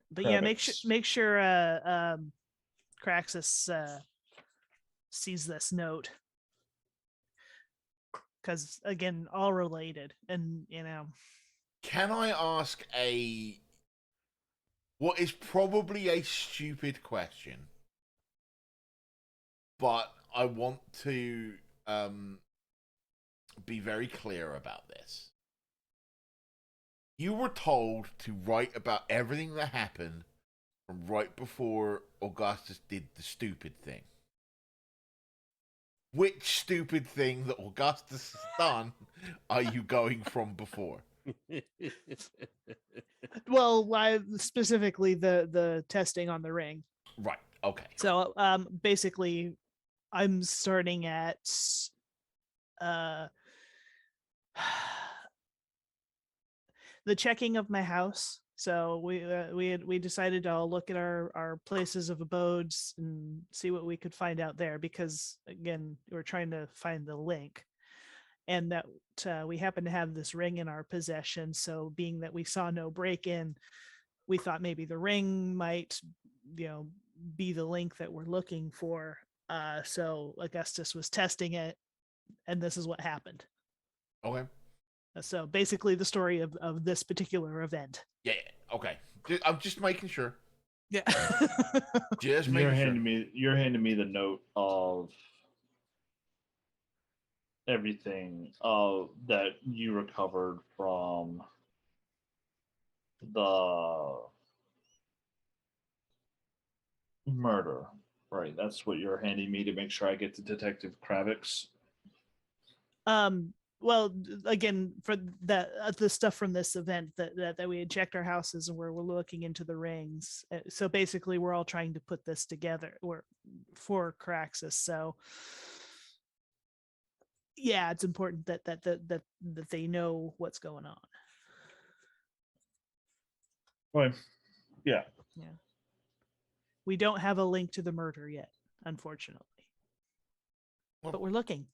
But yeah, make Cravix. sure Craxus sees this note, because again, all related, and Can I ask what is probably a stupid question, but I want to be very clear about this. You were told to write about everything that happened from right before Augustus did the stupid thing. Which stupid thing that Augustus has done are you going from before? well, specifically the testing on the ring. Right. Okay. So basically, I'm starting at the checking of my house. So we decided to all look at our places of abodes and see what we could find out there, because again, we're trying to find the link, and that we happen to have this ring in our possession. So being that we saw no break-in, we thought maybe the ring might be the link that we're looking for. So Augustus was testing it, and this is what happened. Okay. So basically the story of this particular event. Yeah. Okay. I'm just making sure. Yeah. Just You're making sure. You're handing me the note of everything that you recovered from the murder, right? That's what you're handing me to make sure I get to Detective Cravix. Well, again, for that the stuff from this event that we had checked our houses and we're looking into the rings. So basically, we're all trying to put this together for Caraxis. So yeah, it's important that they know what's going on. Right. Yeah. Yeah. We don't have a link to the murder yet, unfortunately, but we're looking.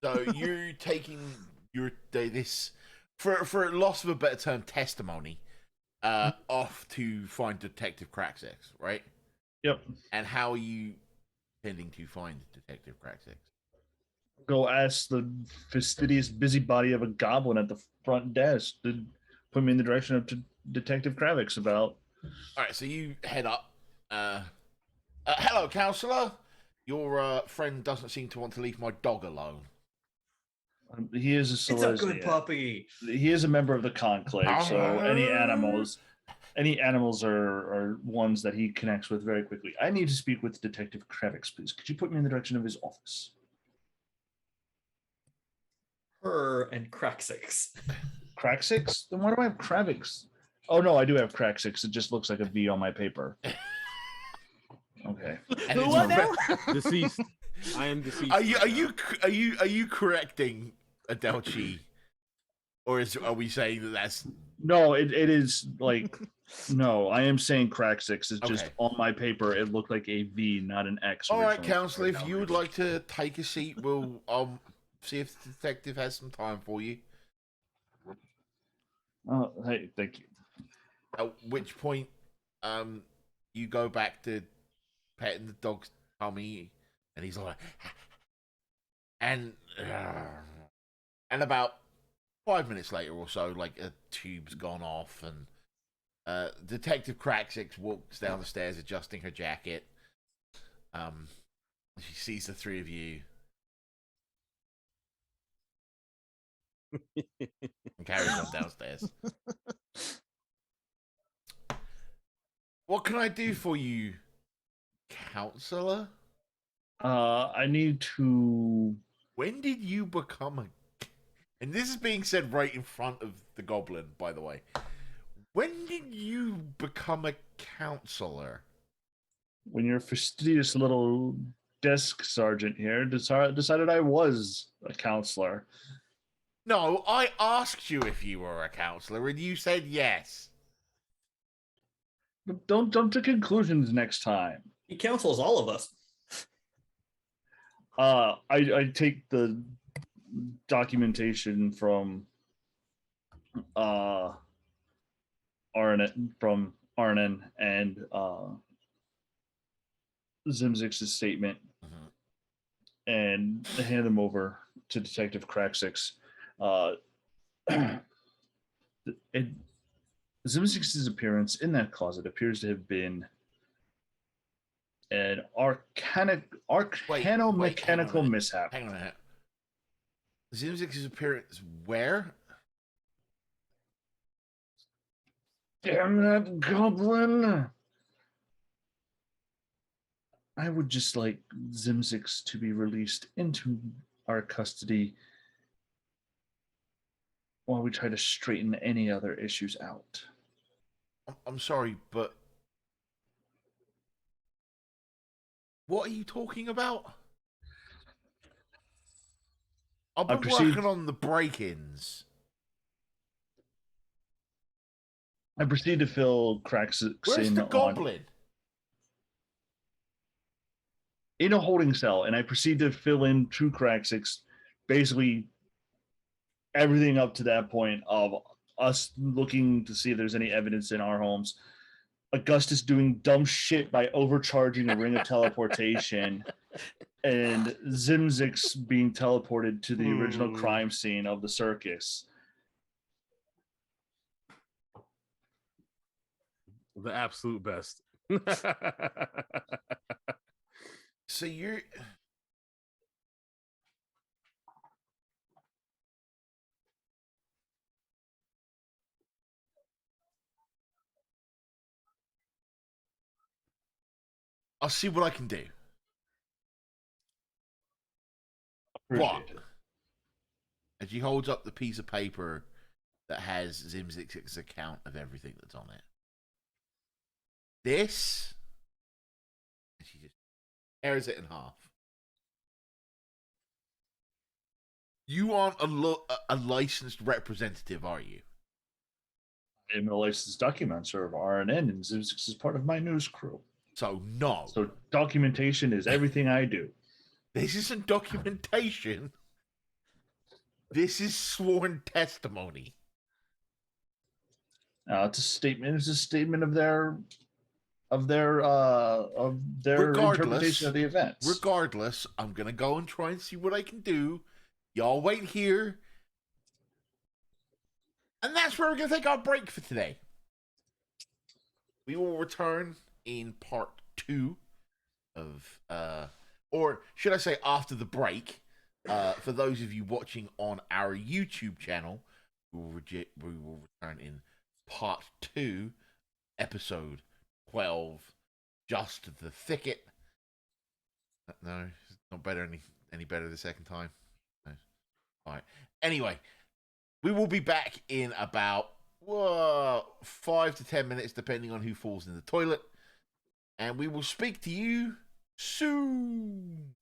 So you're taking this for loss of a better term, testimony off to find Detective Craxix, right? Yep. And how are you intending to find Detective Craxix? Go ask the fastidious busybody of a goblin at the front desk to put me in the direction of Detective Cravix about. All right, so you head up. Hello, counselor. Your friend doesn't seem to want to leave my dog alone. He is a Selesnya. It's a good puppy. He is a member of the Conclave, so any animals are ones that he connects with very quickly. I need to speak with Detective Cravix, please. Could you put me in the direction of his office? Her and Craxix. Craxix? Then why do I have Cravix? Oh no, I do have crack 6. It just looks like a V on my paper. Okay. And it's What now? Deceased. I am deceased. Are you right now. are you correcting Adelchi, or are we saying that that's No, it is like no. I am saying crack 6 is just Okay. on my paper. It looked like a V, not an X. all right, originally. counselor? If you would like to take a seat, we'll see if the detective has some time for you. Oh, hey, thank you. At which point, you go back to petting the dog's tummy, and he's like, and about 5 minutes later or so, like a tube's gone off, and Detective Cracksix walks down the stairs, adjusting her jacket. She sees the three of you and carries on downstairs. What can I do for you, counselor? I need to. When did you become a... And this is being said right in front of the goblin, by the way. When did you become a counselor? When your fastidious little desk sergeant here decided I was a counselor. No, I asked you if you were a counselor, and you said yes. But don't jump to conclusions next time. He counsels all of us. I take the documentation from Arnen and Zimzix's statement and hand them over to Detective Cracksix. Zimzix's appearance in that closet appears to have been an arcano-mechanical mishap. Hang on a minute. Zimzix's appearance where? Damn that goblin! I would just like Zimzix to be released into our custody while we try to straighten any other issues out. I'm sorry, but what are you talking about? I've been working on the break-ins. I proceed to fill cracks Where's the goblin? In a holding cell, and I proceed to fill in True Cracksix, basically everything up to that point of us looking to see if there's any evidence in our homes. Augustus doing dumb shit by overcharging a ring of teleportation, and Zimzix being teleported to the original crime scene of the circus. The absolute best. So you're... I'll see what I can do. What? And she holds up the piece of paper that has Zimzix's account of everything that's on it. This, and she just tears it in half. You aren't a licensed representative, are you? I am a licensed documenter of RNN, and Zimzix is part of my news crew. So no. So documentation is everything I do. This isn't documentation. This is sworn testimony. It's a statement. It's a statement of their interpretation of the events. Regardless, I'm gonna go and try and see what I can do. Y'all wait here. And that's where we're gonna take our break for today. We will return in part 2 of or should I say after the break. For those of you watching on our YouTube channel, we will return in part 2, episode 12, Just the Thicket. No, it's not better any better the second time. No. All right. Anyway, we will be back in about 5 to 10 minutes, depending on who falls in the toilet. And we will speak to you soon.